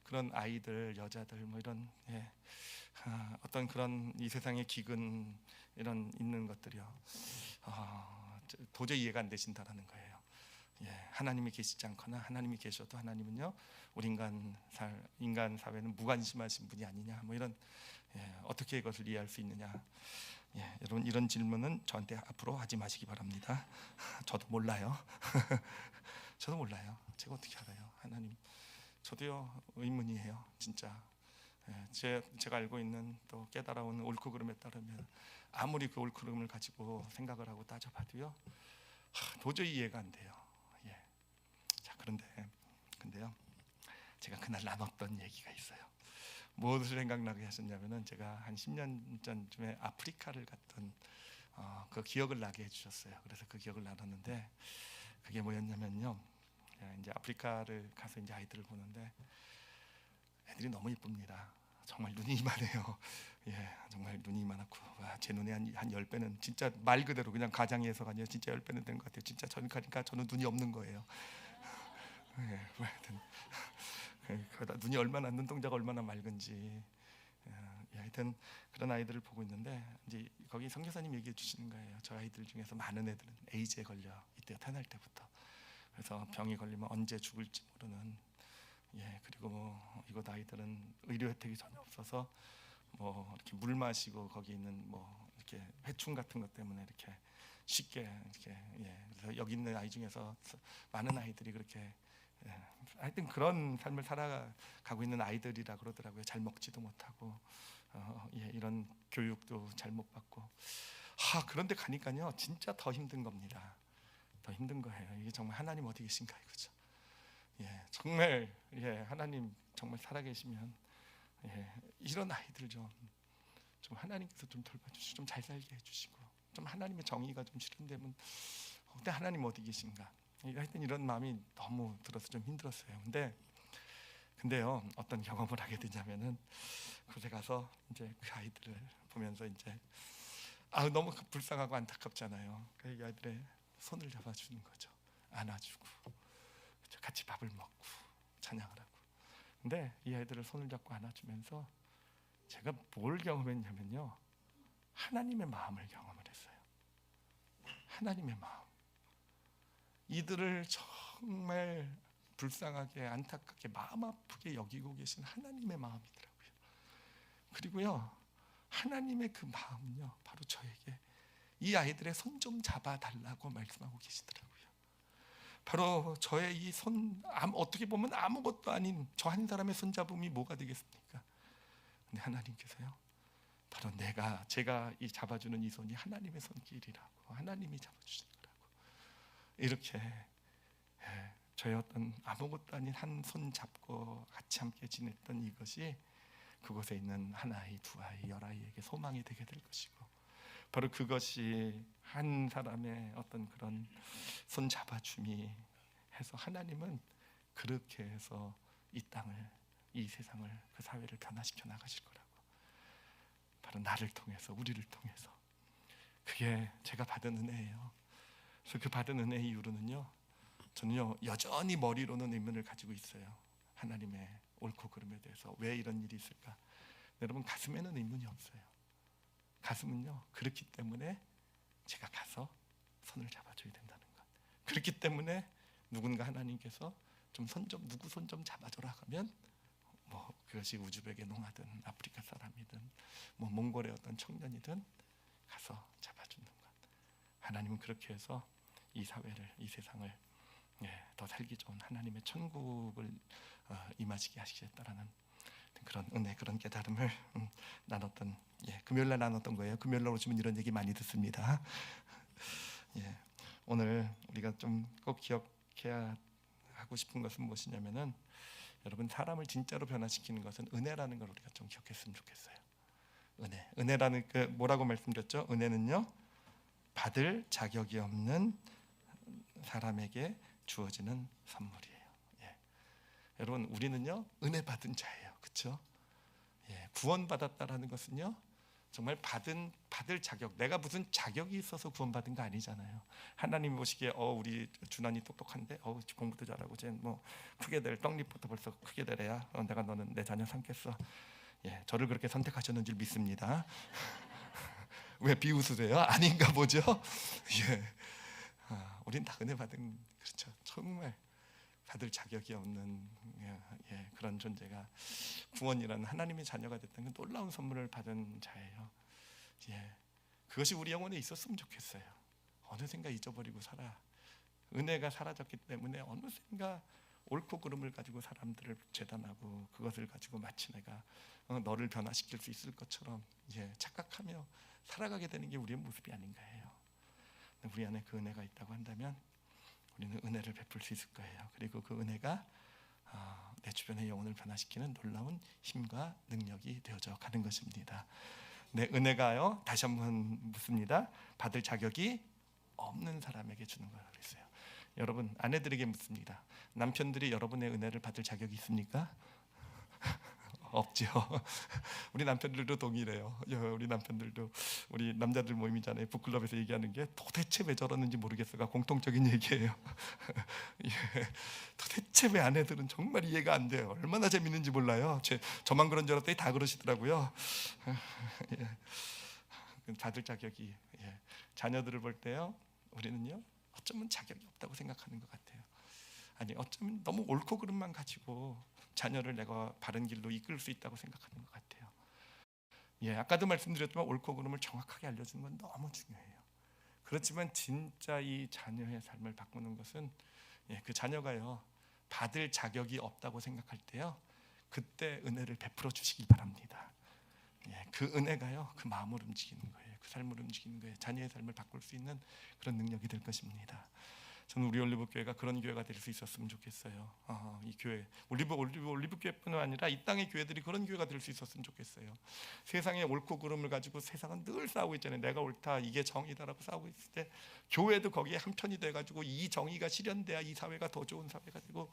그런 아이들, 여자들 뭐 이런 어떤 그런 이 세상의 기근 이런 있는 것들이요. 도저히 이해가 안 되신다라는 거예요. 하나님이 계시지 않거나 하나님이 계셔도 하나님은요 우리 인간 사회는 무관심하신 분이 아니냐 뭐 이런 어떻게 이것을 이해할 수 있느냐. 여러분 이런 질문은 저한테 앞으로 하지 마시기 바랍니다. 저도 몰라요. 저도 몰라요. 제가 어떻게 알아요? 하나님 저도요 의문이에요. 진짜 제가 알고 있는 또 깨달아온 옳고 그름에 따르면 아무리 그 옳고 그름을 가지고 생각을 하고 따져봐도요 도저히 이해가 안 돼요. 자 근데요 제가 그날 나눴던 얘기가 있어요. 무엇을 생각나게 하셨냐면은 제가 한 10년 전쯤에 아프리카를 갔던 그 기억을 나게 해주셨어요. 그래서 그 기억을 나눴는데 그게 뭐였냐면요. 이제 아프리카를 가서 이제 아이들을 보는데 애들이 너무 이쁩니다. 정말 눈이 이만해요. 정말 눈이 이만하고 제 눈에 한 10배는 진짜 말 그대로 그냥 가장해서가 아니라 진짜 10배는 되는 것 같아요. 진짜 저는 가니까 저는 눈이 없는 거예요. 하여튼 눈이 얼마나 눈동자가 얼마나 맑은지 하여튼 그런 아이들을 보고 있는데 이제 거기 선교사님 얘기해 주시는 거예요. 저 아이들 중에서 많은 애들은 에이즈에 걸려 있대요. 태어날 때부터. 그래서 병이 걸리면 언제 죽을지 모르는 그리고 뭐 이곳 아이들은 의료 혜택이 전혀 없어서 뭐 이렇게 물 마시고 거기 있는 뭐 이렇게 회충 같은 것 때문에 이렇게 쉽게 이렇게 그래서 여기 있는 아이 중에서 많은 아이들이 그렇게 하여튼 그런 삶을 살아가고 있는 아이들이라 그러더라고요. 잘 먹지도 못하고 이런 교육도 잘 못 받고 그런데 가니까요 진짜 더 힘든 겁니다. 더 힘든 거예요. 이게 정말 하나님 어디 계신가 이거죠. 정말 하나님 정말 살아계시면 이런 아이들 좀 하나님께서 좀 돌봐주시고 좀 잘 살게 해주시고 좀 하나님의 정의가 좀 실현되면 근데 하나님 어디 계신가. 하여튼 이런 마음이 너무 들어서 좀 힘들었어요. 근데요 어떤 경험을 하게 되냐면은 그곳에 가서 이제 그 아이들을 보면서 이제 너무 불쌍하고 안타깝잖아요. 그 아이들의 손을 잡아주는 거죠. 안아주고 같이 밥을 먹고 찬양을 하고. 근데 이 아이들을 손을 잡고 안아주면서 제가 뭘 경험했냐면요 하나님의 마음을 경험을 했어요. 하나님의 마음. 이들을 정말 불쌍하게 안타깝게 마음 아프게 여기고 계신 하나님의 마음이더라고요. 그리고요 하나님의 그 마음은요 바로 저에게 이 아이들의 손 좀 잡아달라고 말씀하고 계시더라고요. 바로 저의 이 손 어떻게 보면 아무것도 아닌 저 한 사람의 손 잡음이 뭐가 되겠습니까? 근데 하나님께서요 바로 제가 이 잡아주는 이 손이 하나님의 손길이라고 하나님이 잡아주시는 거라고 이렇게 저의 어떤 아무것도 아닌 한 손 잡고 같이 함께 지냈던 이것이 그곳에 있는 한 아이, 두 아이, 10아이에게 소망이 되게 될 것이고 바로 그것이 한 사람의 어떤 그런 손 잡아줌이 해서 하나님은 그렇게 해서 이 땅을 이 세상을 그 사회를 변화시켜 나가실 거라고 바로 나를 통해서 우리를 통해서 그게 제가 받은 은혜예요. 그래서 그 받은 은혜의 이유로는요 저는요 여전히 머리로는 의문을 가지고 있어요. 하나님의 옳고 그름에 대해서 왜 이런 일이 있을까. 여러분 가슴에는 의문이 없어요. 가슴은요 그렇기 때문에 제가 가서 손을 잡아줘야 된다는 것. 그렇기 때문에 누군가 하나님께서 누구 손 좀 잡아줘라 하면 뭐 그것이 우즈벡의 농아든 아프리카 사람이든 뭐 몽골의 어떤 청년이든 가서 잡아주는 것. 하나님은 그렇게 해서 이 사회를 이 세상을 더 살기 좋은 하나님의 천국을 임하시게 하시겠다라는 그런 은혜, 그런 깨달음을 나눴던 금요일날 나눴던 거예요. 금요일날 오시면 이런 얘기 많이 듣습니다. 오늘 우리가 좀 꼭 기억해야 하고 싶은 것은 무엇이냐면은, 여러분, 사람을 진짜로 변화시키는 것은 은혜라는 걸 우리가 좀 기억했으면 좋겠어요. 은혜라는 그 뭐라고 말씀드렸죠? 은혜는요, 받을 자격이 없는 사람에게 주어지는 선물이에요. 여러분, 우리는요 은혜 받은 자예요, 그렇죠? 구원받았다라는 것은요 정말 받을 자격, 내가 무슨 자격이 있어서 구원받은 거 아니잖아요. 하나님 보시기에 우리 준환이 똑똑한데 공부도 잘하고 쟤 뭐 크게 될 떡잎부터 벌써 크게 되래야 내가 너는 내 자녀 삼겠어. 저를 그렇게 선택하셨는 줄 믿습니다. 왜 비웃으세요? 아닌가 보죠. 우린 다 은혜 받은, 그렇죠, 정말 받을 자격이 없는 그런 존재가 구원이라는 하나님의 자녀가 됐다는 놀라운 선물을 받은 자예요. 그것이 우리 영혼에 있었으면 좋겠어요. 어느샌가 잊어버리고 살아. 은혜가 사라졌기 때문에 어느샌가 옳고 그름을 가지고 사람들을 재단하고 그것을 가지고 마치 내가 너를 변화시킬 수 있을 것처럼 착각하며 살아가게 되는 게 우리의 모습이 아닌가 해요. 우리 안에 그 은혜가 있다고 한다면 우리는 은혜를 베풀 수 있을 거예요. 그리고 그 은혜가 내 주변의 영혼을 변화시키는 놀라운 힘과 능력이 되어져 가는 것입니다. 내 은혜가요, 다시 한번 묻습니다. 받을 자격이 없는 사람에게 주는 거라고 그랬어요. 여러분, 아내들에게 묻습니다. 남편들이 여러분의 은혜를 받을 자격이 있습니까? 없죠. 우리 남편들도 동일해요. 우리 남편들도, 우리 남자들 모임이잖아요. 북클럽에서 얘기하는 게 도대체 왜 저러는지 모르겠어가 공통적인 얘기예요. 도대체 왜 아내들은 정말 이해가 안 돼요. 얼마나 재밌는지 몰라요. 저만 그런 줄 알았더니 다 그러시더라고요. 받을 자격이, 자녀들을 볼 때요, 우리는요 어쩌면 자격이 없다고 생각하는 것 같아요. 아니, 어쩌면 너무 옳고 그름만 가지고 자녀를 내가 바른 길로 이끌 수 있다고 생각하는 것 같아요. 아까도 말씀드렸지만 옳고 그름을 정확하게 알려주는 건 너무 중요해요. 그렇지만 진짜 이 자녀의 삶을 바꾸는 것은 그 자녀가요 받을 자격이 없다고 생각할 때요, 그때 은혜를 베풀어 주시기 바랍니다. 그 은혜가요 그 마음을 움직이는 거예요. 그 삶을 움직이는 거예요. 자녀의 삶을 바꿀 수 있는 그런 능력이 될 것입니다. 저는 우리 올리브 교회가 그런 교회가 될 수 있었으면 좋겠어요. 이 교회, 올리브 교회뿐만 아니라 이 땅의 교회들이 그런 교회가 될 수 있었으면 좋겠어요. 세상의 옳고 그름을 가지고 세상은 늘 싸우고 있잖아요. 내가 옳다, 이게 정의다라고 싸우고 있을 때 교회도 거기에 한편이 돼가지고 이 정의가 실현돼야 이 사회가 더 좋은 사회가 되고.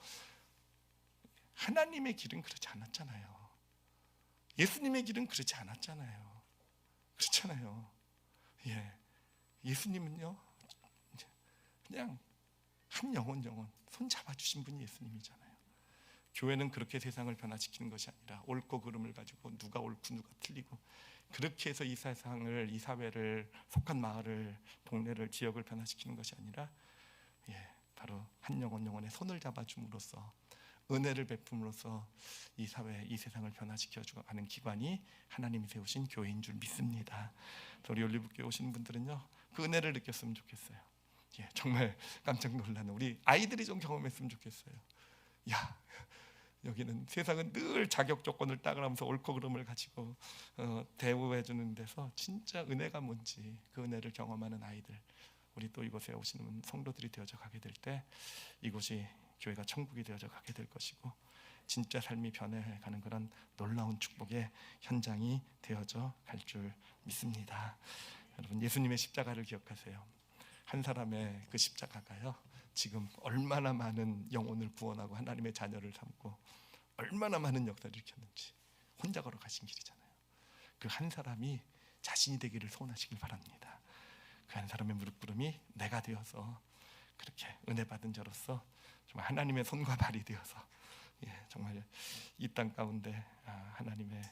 하나님의 길은 그렇지 않았잖아요. 예수님의 길은 그렇지 않았잖아요. 그렇잖아요. 예수님은요 그냥 한 영혼 손 잡아주신 분이 예수님이잖아요. 교회는 그렇게 세상을 변화시키는 것이 아니라 옳고 그름을 가지고 누가 옳고 누가 틀리고 그렇게 해서 이 세상을, 이 사회를, 속한 마을을, 동네를, 지역을 변화시키는 것이 아니라 바로 한 영혼의 손을 잡아줌으로써, 은혜를 베품으로써 이 사회, 이 세상을 변화시켜주고 하는 기관이 하나님이 세우신 교회인 줄 믿습니다. 우리 올리브교회 오시는 분들은요 그 은혜를 느꼈으면 좋겠어요. 정말 깜짝 놀라는 우리 아이들이 좀 경험했으면 좋겠어요. 여기는 세상은 늘 자격 조건을 따라가면서 옳고 그름을 가지고 대우해 주는 데서 진짜 은혜가 뭔지 그 은혜를 경험하는 아이들, 우리 또 이곳에 오시는 성도들이 되어져 가게 될 때 이곳이 교회가 천국이 되어져 가게 될 것이고 진짜 삶이 변해가는 그런 놀라운 축복의 현장이 되어져 갈 줄 믿습니다. 여러분, 예수님의 십자가를 기억하세요. 한 사람의 그 십자가가요 지금 얼마나 많은 영혼을 구원하고 하나님의 자녀를 삼고 얼마나 많은 역사를 일으켰는지 혼자 걸어가신 길이잖아요. 그 한 사람이 자신이 되기를 소원하시길 바랍니다. 그 한 사람의 무릎꿇음이 내가 되어서 그렇게 은혜 받은 자로서 정말 하나님의 손과 발이 되어서 정말 이 땅 가운데 하나님의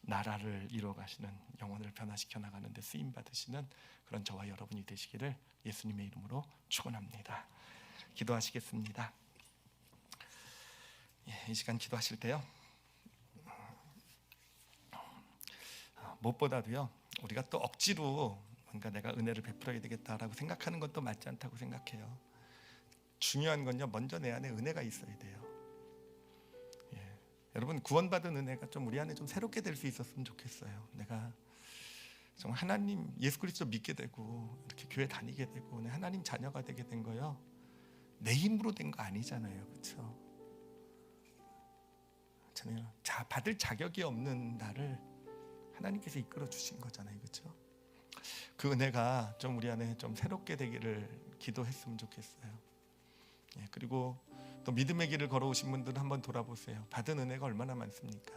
나라를 이루어가시는, 영혼을 변화시켜 나가는 데 쓰임 받으시는 그런 저와 여러분이 되시기를 예수님의 이름으로 축원합니다. 기도하시겠습니다. 이 시간 기도하실 때요 무엇보다도요 우리가 또 억지로 뭔가 내가 은혜를 베풀어야 되겠다라고 생각하는 것도 맞지 않다고 생각해요. 중요한 건요, 먼저 내 안에 은혜가 있어야 돼요. 예. 여러분, 구원받은 은혜가 좀 우리 안에 좀 새롭게 될 수 있었으면 좋겠어요. 내가 정말 하나님 예수 그리스도 믿게 되고 이렇게 교회 다니게 되고 하나님 자녀가 되게 된 거요, 내 힘으로 된 거 아니잖아요, 그렇죠? 자, 받을 자격이 없는 나를 하나님께서 이끌어 주신 거잖아요, 그렇죠? 그 은혜가 좀 우리 안에 좀 새롭게 되기를 기도했으면 좋겠어요. 예, 그리고 또 믿음의 길을 걸어오신 분들은 한번 돌아보세요. 받은 은혜가 얼마나 많습니까?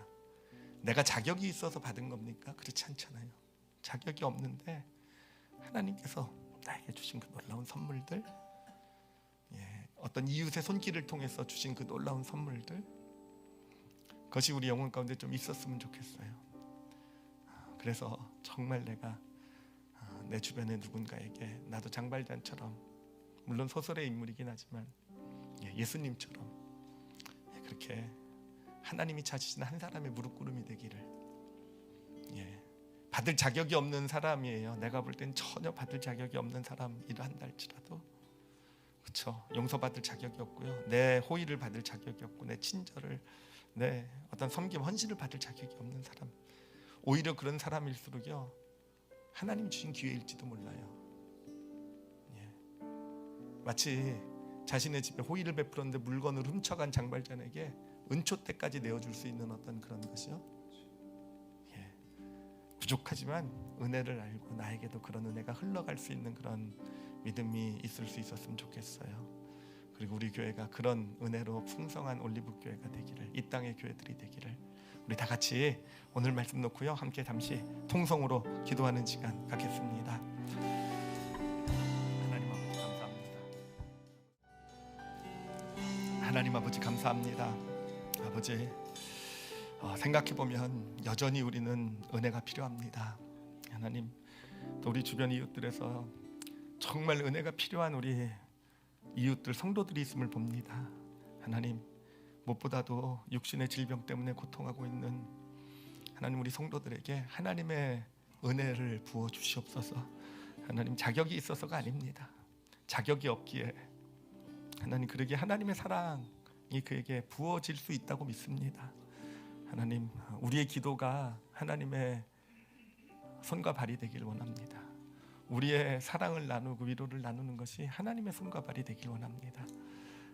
내가 자격이 있어서 받은 겁니까? 그렇지 않잖아요. 자격이 없는데 하나님께서 나에게 주신 그 놀라운 선물들, 예, 어떤 이웃의 손길을 통해서 주신 그 놀라운 선물들, 그것이 우리 영혼 가운데 좀 있었으면 좋겠어요. 그래서 정말 내가 내 주변의 누군가에게 나도 장발잔처럼, 물론 소설의 인물이긴 하지만 예수님처럼 그렇게 하나님이 찾으신 한 사람의 무릎꿇음이 되기를. 받을 자격이 없는 사람이에요. 내가 볼 땐 전혀 받을 자격이 없는 사람이라 한다 할지라도, 그렇죠, 용서받을 자격이 없고요, 내 호의를 받을 자격이 없고, 내 친절을, 내 어떤 섬김 헌신을 받을 자격이 없는 사람, 오히려 그런 사람일수록요 하나님 주신 기회일지도 몰라요. 마치 자신의 집에 호의를 베풀었는데 물건을 훔쳐간 장발잔에게 은초 때까지 내어줄 수 있는 어떤 그런 것이요, 부족하지만 은혜를 알고 나에게도 그런 은혜가 흘러갈 수 있는 그런 믿음이 있을 수 있었으면 좋겠어요. 그리고 우리 교회가 그런 은혜로 풍성한 올리브 교회가 되기를, 이 땅의 교회들이 되기를, 우리 다 같이 오늘 말씀 놓고요 함께 잠시 통성으로 기도하는 시간 갖겠습니다. 하나님 아버지 감사합니다. 하나님 아버지 감사합니다. 아버지, 생각해보면 여전히 우리는 은혜가 필요합니다. 하나님, 또 우리 주변 이웃들에서 정말 은혜가 필요한 우리 이웃들, 성도들이 있음을 봅니다. 하나님, 무엇보다도 육신의 질병 때문에 고통하고 있는 하나님 우리 성도들에게 하나님의 은혜를 부어 주시옵소서. 하나님, 자격이 있어서가 아닙니다. 자격이 없기에 하나님, 그러기에 하나님의 사랑이 그에게 부어질 수 있다고 믿습니다. 하나님, 우리의 기도가 하나님의 손과 발이 되길 원합니다. 우리의 사랑을 나누고 위로를 나누는 것이 하나님의 손과 발이 되길 원합니다.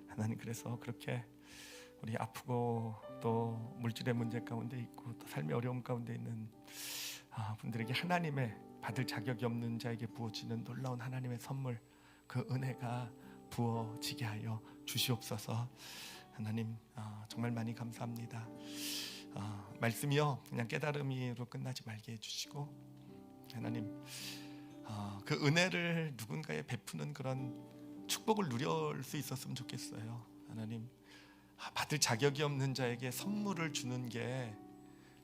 하나님, 그래서 그렇게 우리 아프고 또 물질의 문제 가운데 있고 또 삶의 어려움 가운데 있는 분들에게 하나님의 받을 자격이 없는 자에게 부어지는 놀라운 하나님의 선물, 그 은혜가 부어지게 하여 주시옵소서. 하나님, 정말 많이 감사합니다. 말씀이요 그냥 깨달음으로 끝나지 말게 해주시고, 하나님, 그 은혜를 누군가에 베푸는 그런 축복을 누릴 수 있었으면 좋겠어요. 하나님, 받을 자격이 없는 자에게 선물을 주는 게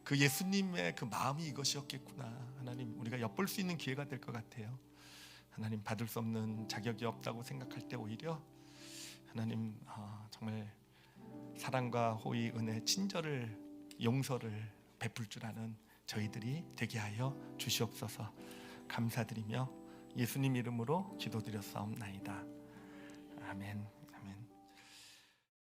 그 예수님의 그 마음이 이것이었겠구나. 하나님, 우리가 엿볼 수 있는 기회가 될 것 같아요. 하나님, 받을 수 없는 자격이 없다고 생각할 때 오히려 하나님, 정말 사랑과 호의, 은혜, 친절을, 용서를 베풀 줄 아는 저희들이 되게 하여 주시옵소서. 감사드리며 예수님 이름으로 기도드렸사옵나이다. 아멘.